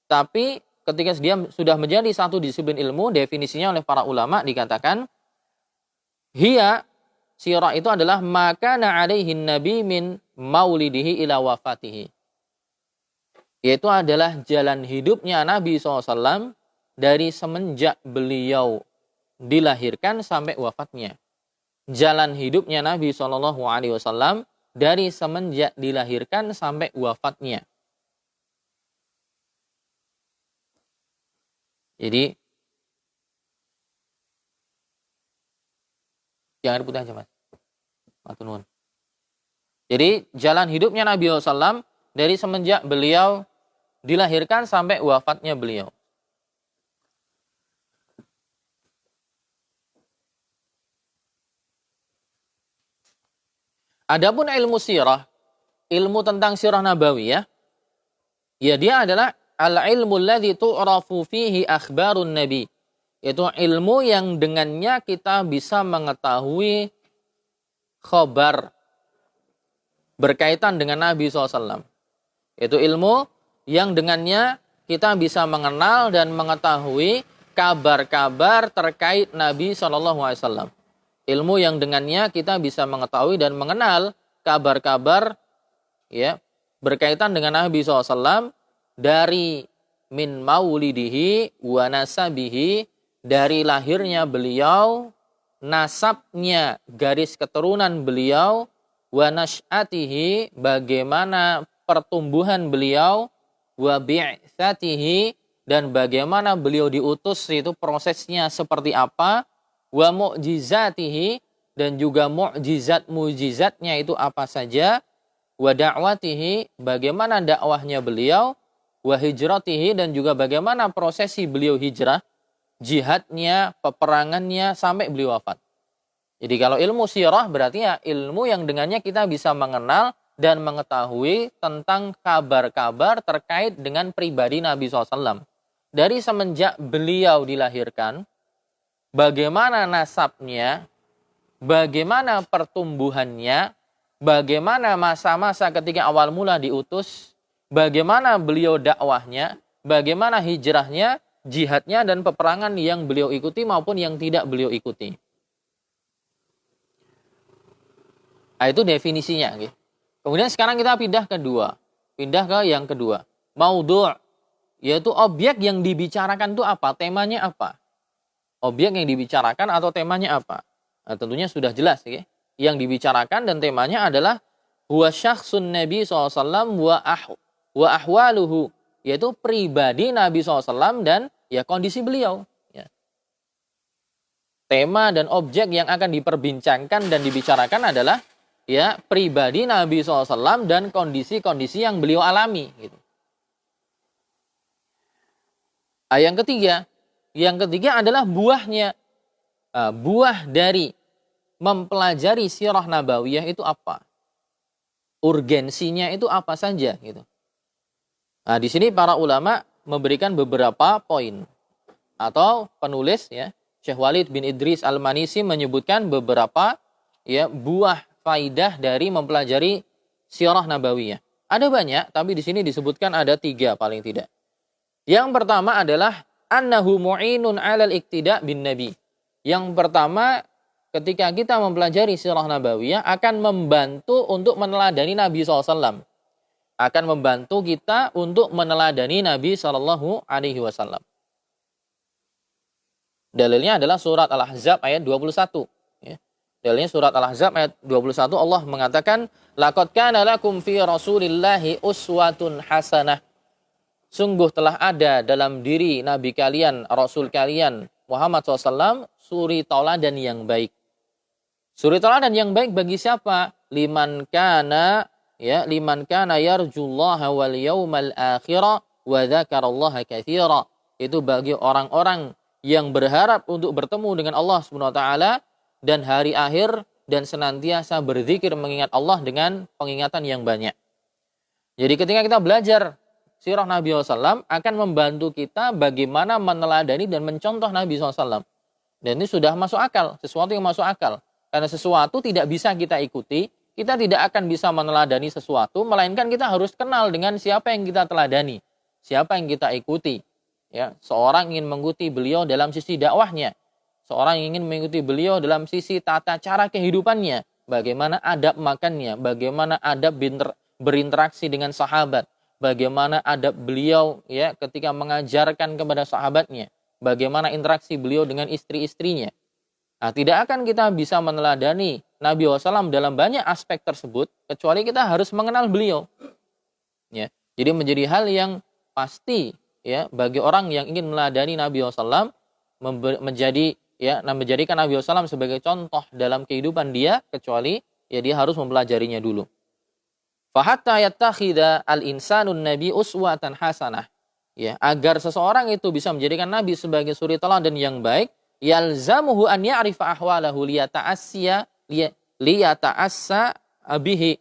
Tapi ketika dia sudah menjadi satu disiplin ilmu, definisinya oleh para ulama dikatakan hiya, sirah itu adalah makana alaihin nabi min maulidihi ila wafatihi. Yaitu adalah jalan hidupnya Nabi SAW dari semenjak beliau dilahirkan sampai wafatnya. Jalan hidupnya Nabi SAW dari semenjak dilahirkan sampai wafatnya. Jadi jangan putih aja, Mas. Matur. Jadi jalan hidupnya Nabi SAW dari semenjak beliau dilahirkan sampai wafatnya beliau. Adapun ilmu sirah, ilmu tentang sirah nabawiyah, ya, dia adalah al-ilmu alladzi tu'rafu fihi akhbarun nabi. Itu ilmu yang dengannya kita bisa mengetahui khabar berkaitan dengan Nabi SAW. Itu ilmu yang dengannya kita bisa mengenal dan mengetahui kabar-kabar terkait Nabi SAW. Ilmu yang dengannya kita bisa mengetahui dan mengenal kabar-kabar, ya, berkaitan dengan Nabi SAW dari min maulidihi wa nasabihi, dari lahirnya beliau, nasabnya, garis keturunan beliau, wa nash'atihi, bagaimana pertumbuhan beliau, wa bi'tsatihi, dan bagaimana beliau diutus, itu prosesnya seperti apa, wa mu'jizatihi, dan juga mu'jizat-mu'jizatnya itu apa saja, wa da'watihi, bagaimana dakwahnya beliau, wa hijratihi, dan juga bagaimana prosesi beliau hijrah, jihadnya, peperangannya sampai beliau wafat. Jadi kalau ilmu sirah berarti ya ilmu yang dengannya kita bisa mengenal dan mengetahui tentang kabar-kabar terkait dengan pribadi Nabi SAW. Dari semenjak beliau dilahirkan, bagaimana nasabnya, bagaimana pertumbuhannya, bagaimana masa-masa ketika awal mula diutus, bagaimana beliau dakwahnya, bagaimana hijrahnya, jihadnya, dan peperangan yang beliau ikuti maupun yang tidak beliau ikuti. Nah, itu definisinya. Kemudian sekarang kita pindah ke yang kedua. Maudhu', yaitu objek yang dibicarakan itu apa, temanya apa. Objek yang dibicarakan atau temanya apa. Nah, tentunya sudah jelas. Yang dibicarakan dan temanya adalah huwa syakhsun Nabi SAW wa ahwaluhu, yaitu pribadi Nabi SAW dan ya kondisi beliau. Ya. Tema dan objek yang akan diperbincangkan dan dibicarakan adalah ya pribadi Nabi SAW dan kondisi-kondisi yang beliau alami. Gitu. Nah, yang ketiga adalah buahnya. Buah dari mempelajari sirah nabawiyah itu apa? Urgensinya itu apa saja gitu. Nah, di sini para ulama memberikan beberapa poin, atau penulis ya Syekh Walid bin Idris Al-Manisi menyebutkan beberapa ya buah faidah dari mempelajari sirah nabawiyah. Ada banyak, tapi di sini disebutkan ada 3 paling tidak. Yang pertama adalah annahu mu'inun 'alal iqtida' bin nabi. Yang pertama, ketika kita mempelajari sirah nabawiyah akan membantu untuk meneladani Nabi SAW. Akan membantu kita untuk meneladani Nabi SAW. Dalilnya adalah surat Al-Ahzab ayat 21. Ya. Dalilnya surat Al-Ahzab ayat 21, Allah mengatakan, laqad kana lakum fi rasulillahi uswatun hasanah. Sungguh telah ada dalam diri Nabi kalian, Rasul kalian, Muhammad SAW, suri tauladan yang baik. Suri tauladan yang baik bagi siapa? Liman kana yarjullaha wal yawmal akhirah wa dzakarallaha katsira. Itu bagi orang-orang yang berharap untuk bertemu dengan Allah Subhanahu wa taala dan hari akhir dan senantiasa berzikir mengingat Allah dengan pengingatan yang banyak. Jadi ketika kita belajar sirah Nabi SAW akan membantu kita bagaimana meneladani dan mencontoh Nabi SAW. Dan ini sudah masuk akal, sesuatu yang masuk akal. Karena sesuatu tidak bisa kita ikuti, kita tidak akan bisa meneladani sesuatu, melainkan kita harus kenal dengan siapa yang kita teladani, siapa yang kita ikuti. Ya, seorang ingin mengikuti beliau dalam sisi dakwahnya, seorang ingin mengikuti beliau dalam sisi tata cara kehidupannya, bagaimana adab makannya, bagaimana adab berinteraksi dengan sahabat, bagaimana adab beliau ya ketika mengajarkan kepada sahabatnya, bagaimana interaksi beliau dengan istri-istrinya. Nah, tidak akan kita bisa meneladani Nabi SAW dalam banyak aspek tersebut kecuali kita harus mengenal beliau. Ya, jadi menjadi hal yang pasti ya bagi orang yang ingin meneladani Nabi SAW, menjadikan Nabi SAW sebagai contoh dalam kehidupan dia, kecuali ya dia harus mempelajarinya dulu. Fahatta yattakhidha al-insanun nabi uswatan hasanah. Ya, agar seseorang itu bisa menjadikan Nabi sebagai suri teladan yang baik, yalzamuhu an ya'rifa ahwalahu liyata'assa bihi.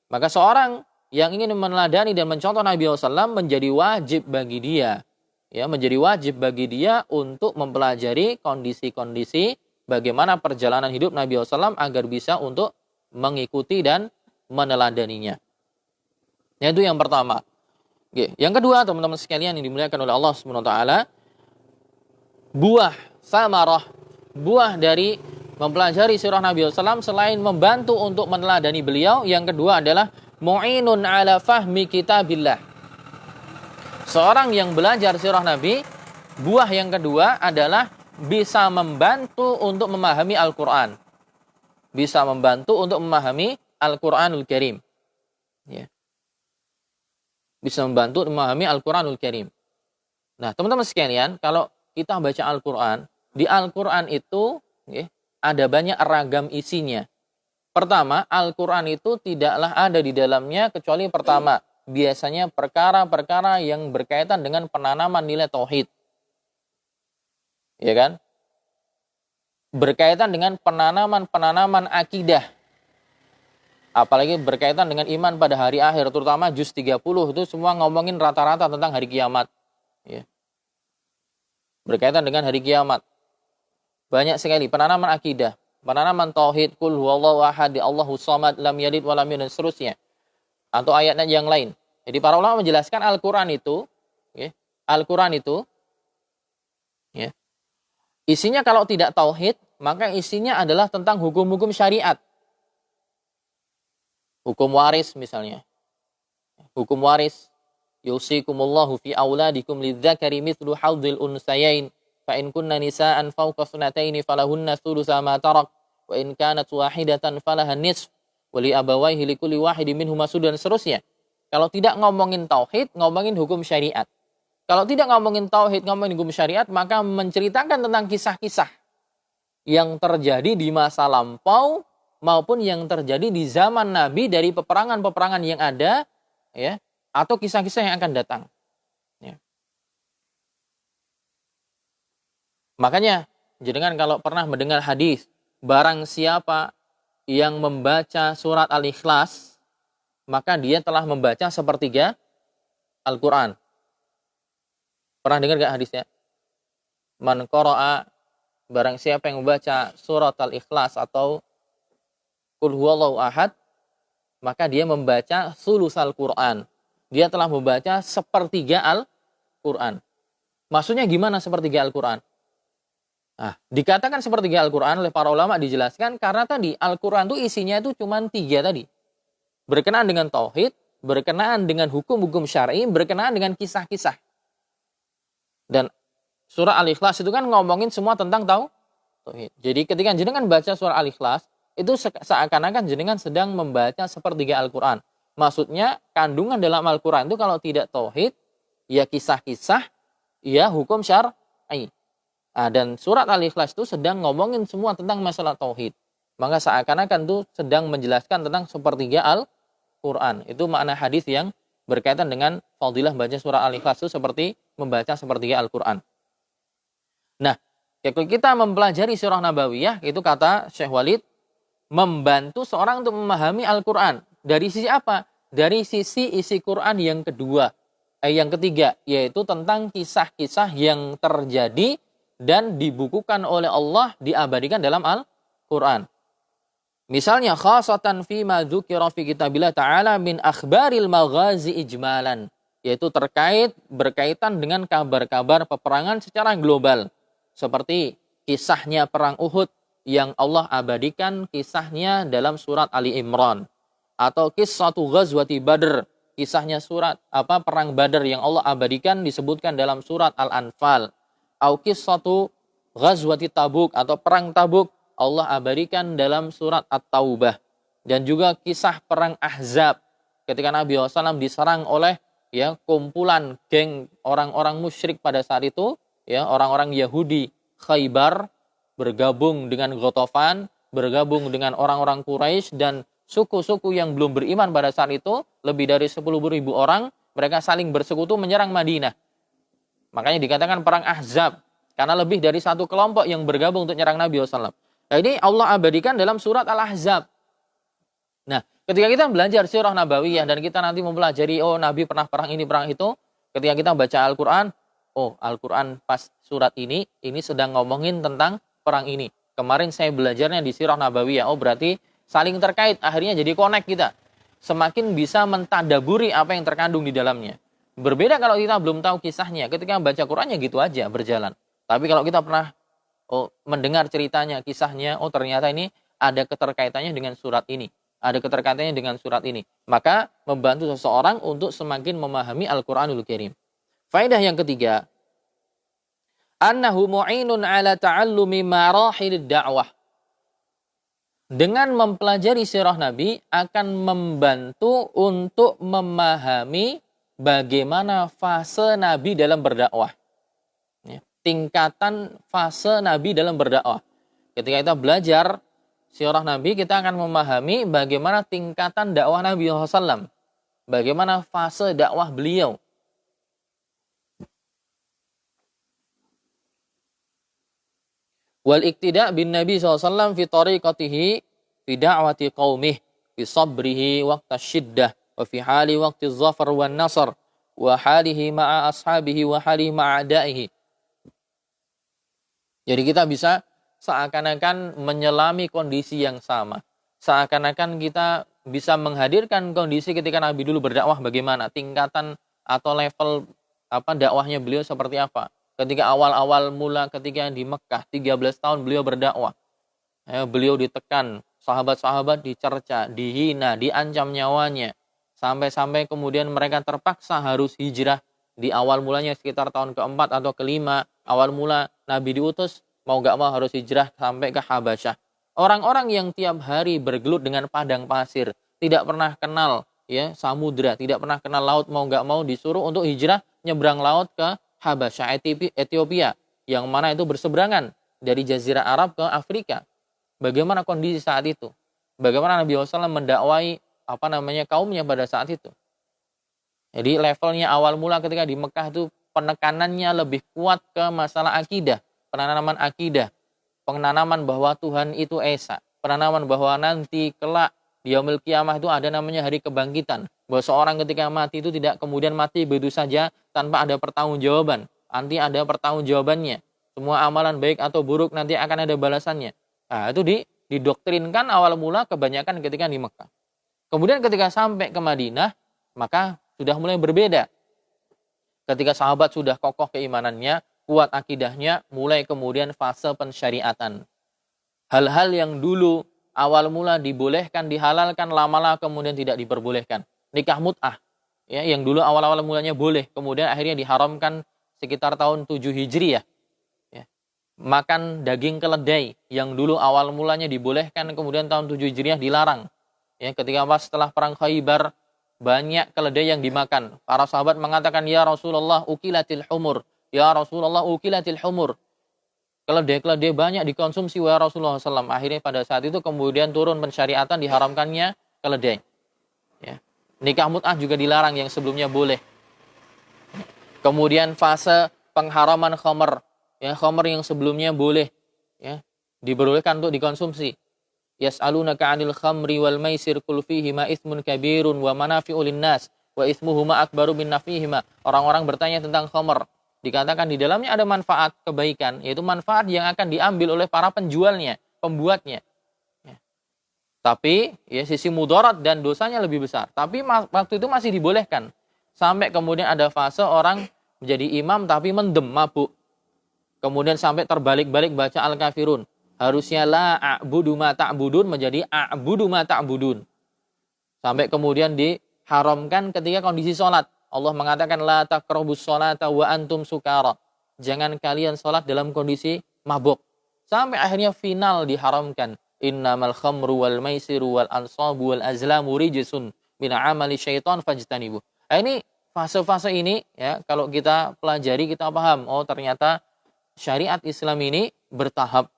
Maka seorang yang ingin meneladani dan mencontoh Nabi SAW menjadi wajib bagi dia, ya, menjadi wajib bagi dia untuk mempelajari kondisi-kondisi bagaimana perjalanan hidup Nabi SAW agar bisa untuk mengikuti dan meneladaninya. Itu yang pertama. Yang kedua, teman-teman sekalian yang dimuliakan oleh Allah Subhanahu wa taala, buah samarah, buah dari mempelajari sirah Nabi SAW selain membantu untuk meneladani beliau, yang kedua adalah mu'inun ala fahmi kitabillah. Seorang yang belajar sirah Nabi, buah yang kedua adalah bisa membantu untuk memahami Al-Quran. Bisa membantu untuk memahami Al-Quranul Karim. Ya. Bisa membantu memahami Al-Quranul Karim. Nah, teman-teman sekalian, kalau kita baca Al-Quran, di Al-Quran itu ya, ada banyak ragam isinya. Pertama, Al-Quran itu tidaklah ada di dalamnya kecuali pertama, biasanya perkara-perkara yang berkaitan dengan penanaman nilai tauhid. Ya kan? Berkaitan dengan penanaman akidah. Apalagi berkaitan dengan iman pada hari akhir, terutama juz 30 itu semua ngomongin rata-rata tentang hari kiamat. Ya. Berkaitan dengan hari kiamat. Banyak sekali penanaman akidah, penanaman tauhid, qul huwallahu ahad, Allahus samad, lam yalid wa lam yulad, dan seterusnya. Atau ayatnya yang lain. Jadi para ulama menjelaskan Al-Quran itu, ya, Al-Quran itu, ya, isinya kalau tidak tauhid, maka isinya adalah tentang hukum-hukum syariat. Hukum waris misalnya. Hukum waris. Yusikumullahu fi auladikum lidzakari mithlu hadzil unsayain. Fa in kunna nisaan fawqa sunataini falahunna thulutsa ma tarak. Wa in kanat wahidatan falaha nisf. Wa li abawaihi likulli wahidin minhuma sudun, dan seterusnya. Kalau tidak ngomongin tauhid, ngomongin hukum syariat. Kalau tidak ngomongin tauhid, ngomongin hukum syariat, maka menceritakan tentang kisah-kisah yang terjadi di masa lampau maupun yang terjadi di zaman Nabi dari peperangan-peperangan yang ada, ya, atau kisah-kisah yang akan datang. Ya. Makanya, jenengan kalau pernah mendengar hadis, barang siapa yang membaca surat Al-Ikhlas, maka dia telah membaca sepertiga Al-Quran. Pernah dengar gak hadisnya? Man qara'a, barang siapa yang membaca surat Al-Ikhlas atau Qul huwallahu ahad, maka dia membaca sulusal Quran. Dia telah membaca sepertiga Al-Quran. Maksudnya gimana sepertiga Al-Quran? Nah, dikatakan sepertiga Al-Quran oleh para ulama dijelaskan karena tadi Al-Quran itu isinya itu cuma 3 tadi. Berkenaan dengan tauhid, berkenaan dengan hukum-hukum syar'i, berkenaan dengan kisah-kisah. Dan surah Al-Ikhlas itu kan ngomongin semua tentang tauhid. Jadi ketika jenengan baca surah Al-Ikhlas, itu seakan-akan jenengan sedang membaca sepertiga Al-Quran. Maksudnya kandungan dalam Al-Quran itu kalau tidak tauhid, ya kisah-kisah, ya hukum syar'i. Nah, dan surat Al-Ikhlas itu sedang ngomongin semua tentang masalah tauhid. Maka seakan-akan itu sedang menjelaskan tentang sepertiga Al-Quran. Itu makna hadis yang berkaitan dengan fadilah baca surah Al-Ikhlas itu seperti membaca sepertiga Al-Quran. Nah, kalau kita mempelajari surah Nabawiyah, itu kata Syekh Walid, membantu seorang untuk memahami Al-Quran. Dari sisi apa? Dari sisi isi Quran yang kedua. Yang ketiga, yaitu tentang kisah-kisah yang terjadi dan dibukukan oleh Allah, diabadikan dalam Al-Quran. Misalnya khasatan fi ma dzukira fi kitabillah ta'ala min akhbaril maghazi ijmalan, yaitu berkaitan dengan kabar-kabar peperangan secara global, seperti kisahnya perang Uhud yang Allah abadikan kisahnya dalam surat Ali Imran, atau qissatu ghazwati Badr, kisahnya perang Badar yang Allah abadikan disebutkan dalam surat Al-Anfal, atau qissatu ghazwati Tabuk atau perang Tabuk Allah abadikan dalam surat At-Taubah. Dan juga kisah perang Ahzab ketika Nabi SAW diserang oleh kumpulan geng orang-orang musyrik pada saat itu, orang-orang Yahudi Khaybar bergabung dengan Ghatafan, bergabung dengan orang-orang Quraisy dan suku-suku yang belum beriman pada saat itu, lebih dari 10.000 orang, mereka saling bersekutu menyerang Madinah. Makanya dikatakan perang Ahzab, karena lebih dari satu kelompok yang bergabung untuk menyerang Nabi SAW. Nah, ini Allah abadikan dalam surat Al-Ahzab. Nah, ketika kita belajar surah Nabawiyah dan kita nanti mempelajari, Nabi pernah perang ini, perang itu, ketika kita baca Al-Quran, Al-Quran pas surat ini sedang ngomongin tentang perang ini. Kemarin saya belajarnya di surah Nabawiyah, berarti saling terkait, akhirnya jadi connect kita. Semakin bisa mentadaburi apa yang terkandung di dalamnya. Berbeda kalau kita belum tahu kisahnya, ketika baca Qurannya gitu aja berjalan. Tapi kalau kita pernah mendengar ceritanya, kisahnya, ternyata ini ada keterkaitannya dengan surat ini, ada keterkaitannya dengan surat ini, maka membantu seseorang untuk semakin memahami Al-Quranul Karim. Faedah yang ketiga, annahu mu'inun ala ta'allumi marahilid da'wah. Dengan mempelajari sirah Nabi akan membantu untuk memahami bagaimana fase Nabi dalam berdakwah. Tingkatan fase Nabi dalam berdakwah. Ketika kita belajar sirah Nabi, kita akan memahami bagaimana tingkatan dakwah Nabi SAW. Bagaimana fase dakwah beliau. Wal iktida' bin Nabi SAW fi tariqatihi fi da'wati qaumih, fi sabrihi waqta syiddah, wa fi hali waqti zafar wa nasr, wa halihi ma'a ashabihi wa halihi ma'a a'da'ihi. Jadi kita bisa seakan-akan menyelami kondisi yang sama. Seakan-akan kita bisa menghadirkan kondisi ketika Nabi dulu berdakwah bagaimana, tingkatan atau level dakwahnya beliau seperti apa. Ketika awal-awal mula ketika di Mekah 13 tahun beliau berdakwah. Beliau ditekan, sahabat-sahabat dicerca, dihina, diancam nyawanya. Sampai-sampai kemudian mereka terpaksa harus hijrah di awal mulanya sekitar tahun keempat atau kelima. Awal mula Nabi diutus, mau gak mau harus hijrah sampai ke Habasyah. Orang-orang yang tiap hari bergelut dengan padang pasir, tidak pernah kenal samudra, tidak pernah kenal laut, mau gak mau disuruh untuk hijrah nyebrang laut ke Habasyah, Ethiopia, yang mana itu berseberangan dari Jazirah Arab ke Afrika. Bagaimana kondisi saat itu? Bagaimana Nabi SAW mendakwai kaumnya pada saat itu? Jadi levelnya awal mula ketika di Mekah itu penekanannya lebih kuat ke masalah akidah, penanaman akidah, penanaman bahwa Tuhan itu esa, penanaman bahwa nanti kelak di yaumil qiyamah itu ada namanya hari kebangkitan, bahwa seorang ketika mati itu tidak kemudian mati begitu saja tanpa ada pertanggungjawaban, nanti ada pertanggungjawabannya. Semua amalan baik atau buruk nanti akan ada balasannya. Nah, itu didoktrinkan awal mula kebanyakan ketika di Mekah. Kemudian ketika sampai ke Madinah, maka sudah mulai berbeda. Ketika sahabat sudah kokoh keimanannya, kuat akidahnya, mulai kemudian fase pensyariatan. Hal-hal yang dulu awal mula dibolehkan, dihalalkan, lama-lama kemudian tidak diperbolehkan. Nikah mut'ah, yang dulu awal-awal mulanya boleh, kemudian akhirnya diharamkan sekitar tahun 7 Hijriah. Makan daging keledai yang dulu awal mulanya dibolehkan, kemudian tahun 7 Hijriah dilarang. Ketika setelah perang Khaybar banyak keledai yang dimakan. Para sahabat mengatakan, ya Rasulullah ukilatil humur. Ya Rasulullah ukilatil humur. Keledai-keledai banyak dikonsumsi wa Rasulullah SAW. Akhirnya pada saat itu kemudian turun pensyariatan diharamkannya keledai. Nikah mut'ah juga dilarang yang sebelumnya boleh. Kemudian fase pengharaman khamr. Khamr yang sebelumnya boleh, diperbolehkan untuk dikonsumsi. Yas'alunaka 'anil khamri wal maisir qul fihima itsmun kabirun wa manafi'u linnas wa itsmuhuma akbaru min naf'ihima. Orang-orang bertanya tentang khamr. Dikatakan di dalamnya ada manfaat kebaikan, yaitu manfaat yang akan diambil oleh para penjualnya, pembuatnya. Tapi sisi mudarat dan dosanya lebih besar. Tapi waktu itu masih dibolehkan. Sampai kemudian ada fase orang menjadi imam tapi mendem, mabuk. Kemudian sampai terbalik-balik baca Al-Kafirun. Harusnya la a'budu ma ta'budun menjadi a'budu ma ta'budun. Sampai kemudian diharamkan ketika kondisi sholat. Allah mengatakan la taqrabus sholata wa antum sukara. Jangan kalian sholat dalam kondisi mabuk. Sampai akhirnya final diharamkan. Innamal khamru wal maisiru wal ansabu wal azlamu rijsun min amali syaitan fajtanibu. Ini fase-fase ini kalau kita pelajari kita paham. Oh ternyata syariat Islam ini bertahap,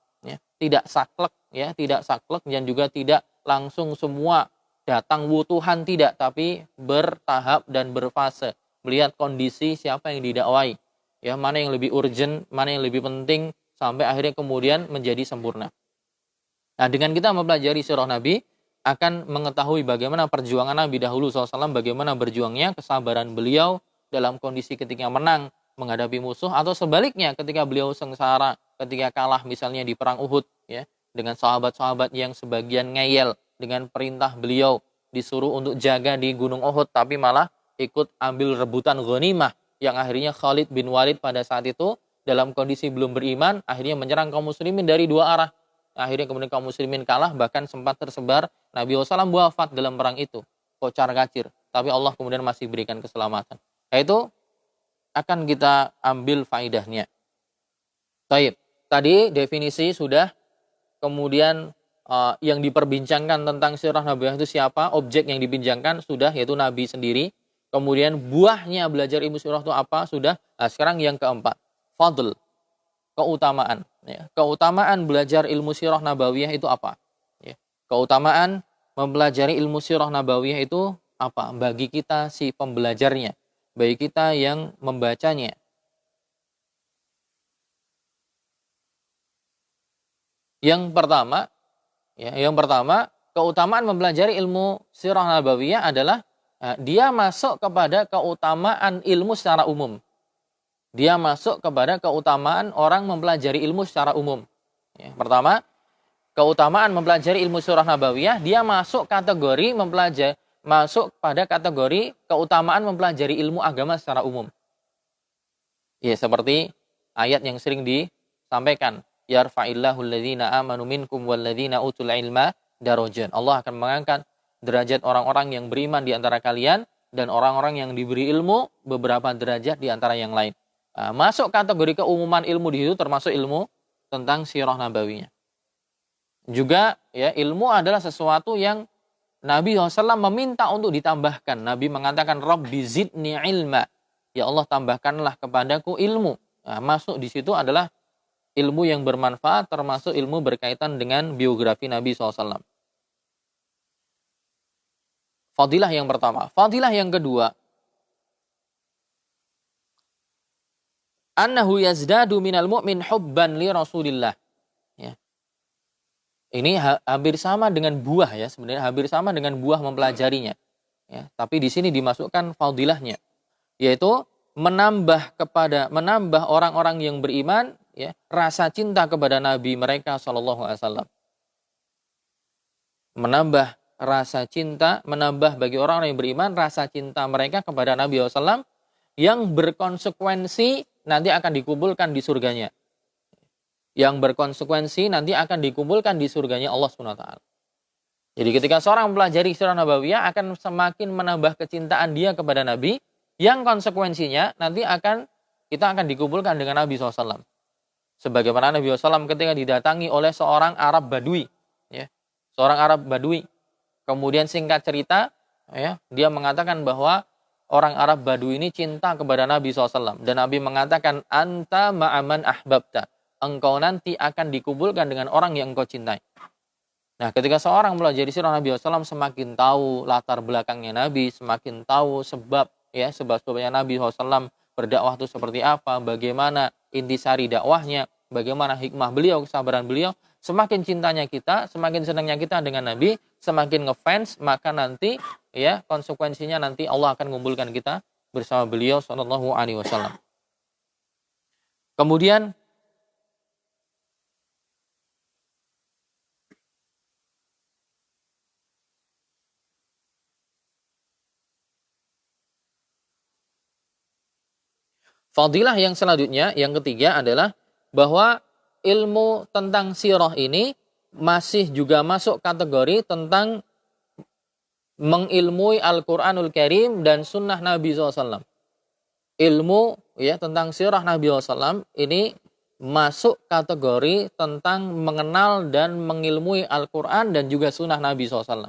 tidak saklek, tidak saklek dan juga tidak langsung semua datang wutuhan, tidak, tapi bertahap dan berfase. Melihat kondisi siapa yang didakwai, mana yang lebih urgent, mana yang lebih penting, sampai akhirnya kemudian menjadi sempurna. Nah, dengan kita mempelajari sirah Nabi, akan mengetahui bagaimana perjuangan Nabi dahulu SAW, bagaimana berjuangnya, kesabaran beliau dalam kondisi ketika menang, menghadapi musuh, atau sebaliknya ketika beliau sengsara, ketika kalah misalnya di perang Uhud, dengan sahabat-sahabat yang sebagian ngeyel dengan perintah beliau disuruh untuk jaga di Gunung Uhud, tapi malah ikut ambil rebutan ghanimah, yang akhirnya Khalid bin Walid pada saat itu dalam kondisi belum beriman, akhirnya menyerang kaum muslimin dari dua arah. Akhirnya kemudian kaum muslimin kalah, bahkan sempat tersebar, Nabi SAW wafat dalam perang itu, kocar kacir, tapi Allah kemudian masih berikan keselamatan. Itu akan kita ambil faidahnya. Baik, tadi definisi sudah, kemudian yang diperbincangkan tentang sirah Nabi itu siapa, objek yang dibincangkan sudah, yaitu Nabi sendiri. Kemudian buahnya belajar ilmu sirah itu apa, sudah. Nah, sekarang yang keempat, fadl, keutamaan. Keutamaan belajar ilmu sirah nabawiyah itu apa? Keutamaan mempelajari ilmu sirah nabawiyah itu apa? Bagi kita si pembelajarnya, bagi kita yang membacanya. Yang pertama, keutamaan mempelajari ilmu sirah nabawiyah adalah dia masuk kepada keutamaan ilmu secara umum. Dia masuk kepada keutamaan orang mempelajari ilmu secara umum. Pertama, keutamaan mempelajari ilmu sirah nabawiyah, dia masuk kategori masuk pada kategori keutamaan mempelajari ilmu agama secara umum. Ya, seperti ayat yang sering disampaikan, yarfa'illahu alladhina amanu minkum walladhina utul ilma darajat. Allah akan mengangkat derajat orang-orang yang beriman di antara kalian dan orang-orang yang diberi ilmu beberapa derajat di antara yang lain. Nah, masuk kategori keumuman ilmu di situ termasuk ilmu tentang sirah nabawiyah. Juga ya, ilmu adalah sesuatu yang Nabi SAW meminta untuk ditambahkan. Nabi mengatakan, Rabbi zidni ilma. Ya Allah, tambahkanlah kepadaku ilmu. Nah, masuk di situ adalah ilmu yang bermanfaat, termasuk ilmu berkaitan dengan biografi Nabi SAW. Fadilah yang pertama. Fadilah yang kedua, annahu yazdadu minal mu'min hubban li Rasulillah. Ya. Ini hampir sama dengan buah ya, sebenarnya hampir sama dengan buah mempelajarinya. Ya, tapi di sini dimasukkan fadilahnya, yaitu menambah orang-orang yang beriman ya, rasa cinta kepada Nabi mereka sallallahu alaihi wasallam. Menambah rasa cinta, menambah bagi orang-orang yang beriman rasa cinta mereka kepada Nabi SAW yang berkonsekuensi nanti akan dikumpulkan di surganya. Yang berkonsekuensi nanti akan dikumpulkan di surganya Allah SWT. Jadi ketika seorang mempelajari sirah nabawiyah akan semakin menambah kecintaan dia kepada Nabi, yang konsekuensinya nanti kita akan dikumpulkan dengan Nabi SAW. Sebagaimana Nabi SAW ketika didatangi oleh seorang Arab Badui, ya, seorang Arab Badui, kemudian singkat cerita, ya, dia mengatakan bahwa orang Arab Badui ini cinta kepada Nabi SAW. Dan Nabi mengatakan, anta ma'aman ahbabta. Engkau nanti akan dikumpulkan dengan orang yang engkau cintai. Nah, ketika seorang mempelajari sirah Nabi SAW, semakin tahu latar belakangnya Nabi, semakin tahu sebab-sebabnya Nabi SAW berdakwah itu seperti apa, bagaimana intisari dakwahnya, bagaimana hikmah beliau, kesabaran beliau, semakin cintanya kita, semakin senangnya kita dengan Nabi, semakin ngefans, maka nanti ya konsekuensinya nanti Allah akan mengumpulkan kita bersama beliau sallallahu alaihi wasallam. Kemudian fadilah yang selanjutnya, yang ketiga adalah bahwa ilmu tentang sirah ini masih juga masuk kategori tentang mengilmui Al-Quranul Karim dan sunnah Nabi SAW. Ilmu ya tentang sirah Nabi SAW ini masuk kategori tentang mengenal dan mengilmui Al-Quran dan juga sunnah Nabi SAW.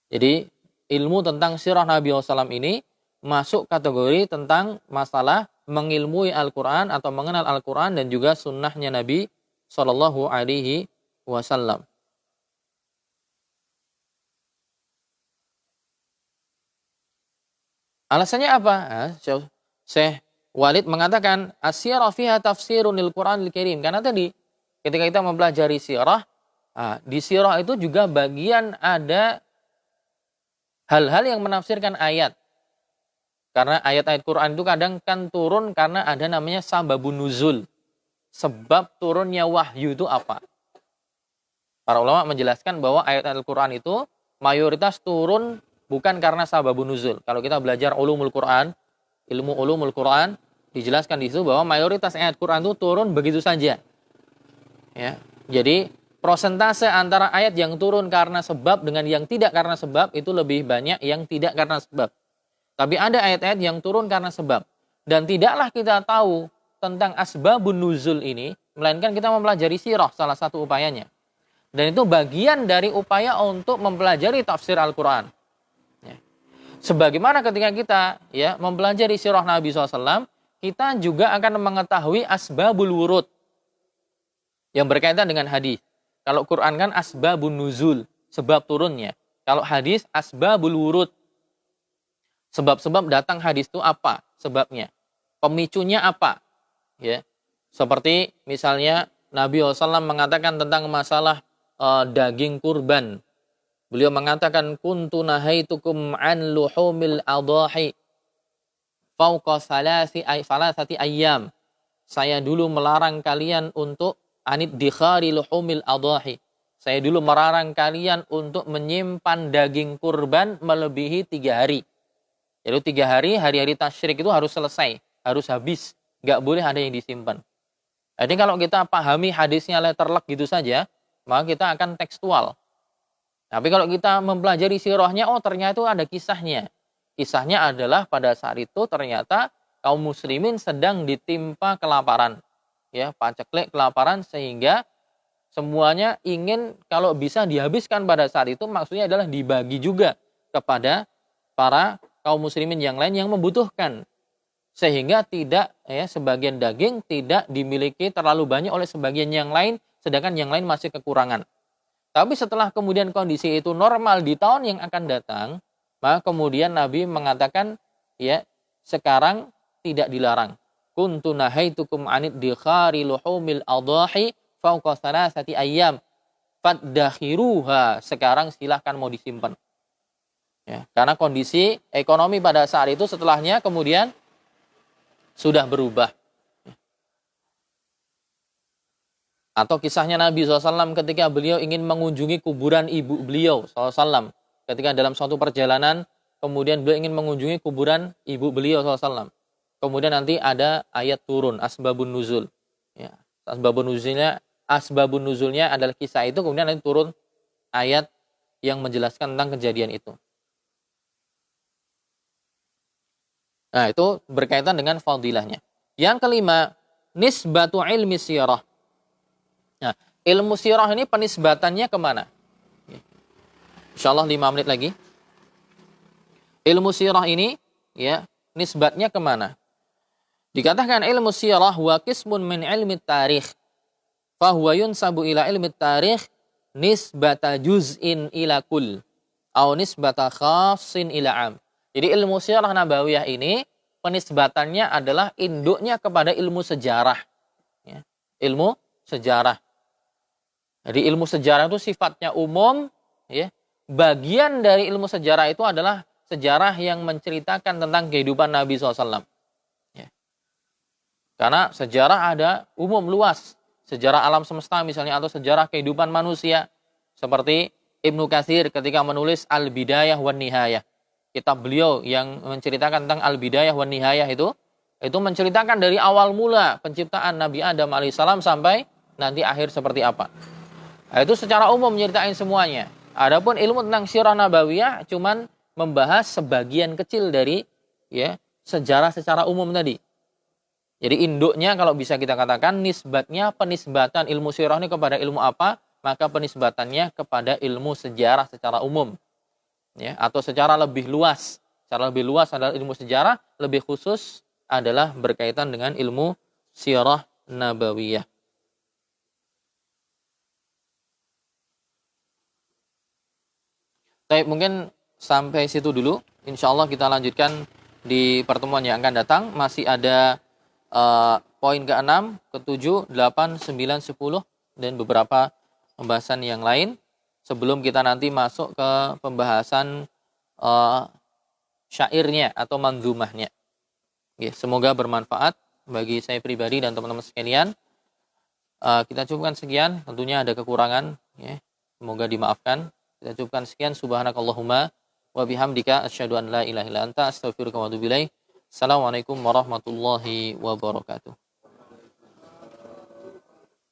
Jadi ilmu tentang sirah Nabi SAW ini masuk kategori tentang masalah mengilmui Al-Quran atau mengenal Al-Quran dan juga sunnahnya Nabi Sallallahu Alaihi Wasallam. Alasannya apa? Syekh Walid mengatakan as-sirah fiha tafsirun lil Qur'anil Karim. Karena tadi ketika kita mempelajari sirah, di sirah itu juga bagian ada hal-hal yang menafsirkan ayat. Karena ayat-ayat Quran itu kadang kan turun karena ada namanya sababun nuzul. Sebab turunnya wahyu itu apa? Para ulama menjelaskan bahwa ayat-ayat Quran itu mayoritas turun bukan karena sababun nuzul. Kalau kita belajar ulumul Quran, ilmu ulumul Quran, dijelaskan di situ bahwa mayoritas ayat Quran itu turun begitu saja. Ya. Jadi prosentase antara ayat yang turun karena sebab dengan yang tidak karena sebab itu lebih banyak yang tidak karena sebab. Tapi ada ayat-ayat yang turun karena sebab. Dan tidaklah kita tahu tentang asbabun nuzul ini, melainkan kita mempelajari sirah, salah satu upayanya. Dan itu bagian dari upaya untuk mempelajari tafsir Al-Quran. Ya. Sebagaimana ketika kita ya mempelajari sirah Nabi SAW, kita juga akan mengetahui asbabul wurud yang berkaitan dengan hadis. Kalau Quran kan asbabun nuzul, sebab turunnya. Kalau hadis asbabul wurud, sebab-sebab datang hadis itu apa sebabnya? Pemicunya apa? Ya. Seperti misalnya Nabi SAW mengatakan tentang masalah daging kurban. Beliau mengatakan kuntu nahaitukum an luhumil adahi fauqa salasati ayyam. Saya dulu melarang kalian untuk anid dikhari luhumil adahi. saya dulu melarang kalian untuk menyimpan daging kurban melebihi 3 hari. Jadi 3 hari, hari-hari tasyrik itu harus selesai, harus habis. Nggak boleh ada yang disimpan. Jadi kalau kita pahami hadisnya letterlek gitu saja, maka kita akan tekstual. Tapi kalau kita mempelajari sirahnya, oh ternyata itu ada kisahnya. Kisahnya adalah pada saat itu ternyata kaum muslimin sedang ditimpa kelaparan. Ya, paceklik kelaparan sehingga semuanya ingin kalau bisa dihabiskan pada saat itu, maksudnya adalah dibagi juga kepada para kaum muslimin yang lain yang membutuhkan. Sehingga tidak sebagian daging tidak dimiliki terlalu banyak oleh sebagian yang lain, sedangkan yang lain masih kekurangan. Tapi setelah kemudian kondisi itu normal di tahun yang akan datang, maka kemudian Nabi mengatakan, ya, sekarang tidak dilarang. Kuntu nahaitukum anid dikhari luhumil adhahi fauqa salasati ayyam fadakhiruha. Sekarang silahkan mau disimpan. Ya, karena kondisi ekonomi pada saat itu setelahnya kemudian sudah berubah. Atau kisahnya Nabi SAW ketika beliau ingin mengunjungi kuburan ibu beliau SAW. Ketika dalam suatu perjalanan, kemudian beliau ingin mengunjungi kuburan ibu beliau SAW. Kemudian nanti ada ayat turun, asbabun nuzul. Ya, asbabun nuzulnya adalah kisah itu, kemudian nanti turun ayat yang menjelaskan tentang kejadian itu. Nah, itu berkaitan dengan fadilahnya. Yang kelima, nisbatu ilmi sirah. Nah, ilmu sirah ini penisbatannya kemana? InsyaAllah 5 menit lagi. Ilmu sirah ini, ya, nisbatnya kemana? Dikatakan ilmu sirah wa qismun min ilmi tarikh. Fahuwa yunsabu ila ilmi tarikh nisbata juz'in ila kul. Au nisbata khassin ila am. Jadi ilmu sirah nabawiyah ini, penisbatannya adalah induknya kepada ilmu sejarah. Ya, ilmu sejarah. Jadi ilmu sejarah itu sifatnya umum, ya. Bagian dari ilmu sejarah itu adalah sejarah yang menceritakan tentang kehidupan Nabi SAW. Ya. Karena sejarah ada umum luas, sejarah alam semesta misalnya atau sejarah kehidupan manusia. Seperti Ibnu Katsir ketika menulis Al-Bidayah wan Nihayah. Kitab beliau yang menceritakan tentang Al-Bidayah wan Nihayah itu menceritakan dari awal mula penciptaan Nabi Adam alaihissalam sampai nanti akhir seperti apa. Nah, itu secara umum menyeritain semuanya. Adapun ilmu tentang sirah nabawiyah cuman membahas sebagian kecil dari ya sejarah secara umum tadi. Jadi induknya kalau bisa kita katakan nisbatnya penisbatan ilmu sirah ini kepada ilmu apa? Maka penisbatannya kepada ilmu sejarah secara umum. Ya, atau secara lebih luas. Secara lebih luas adalah ilmu sejarah, lebih khusus adalah berkaitan dengan ilmu sirah nabawiyah. Baik, mungkin sampai situ dulu. Insya Allah kita lanjutkan di pertemuan yang akan datang. Masih ada poin ke-6, ke-7, 8, 9, 10, dan beberapa pembahasan yang lain. Sebelum kita nanti masuk ke pembahasan syairnya atau manzumahnya. Semoga bermanfaat bagi saya pribadi dan teman-teman sekalian. Kita cukupkan sekian. Tentunya ada kekurangan. Semoga dimaafkan. Kita cukupkan sekian. Subhanakallahumma wa bihamdika asyhadu an la ilaha illa anta astaghfiruka wa atubu ilaik. Assalamualaikum warahmatullahi wabarakatuh.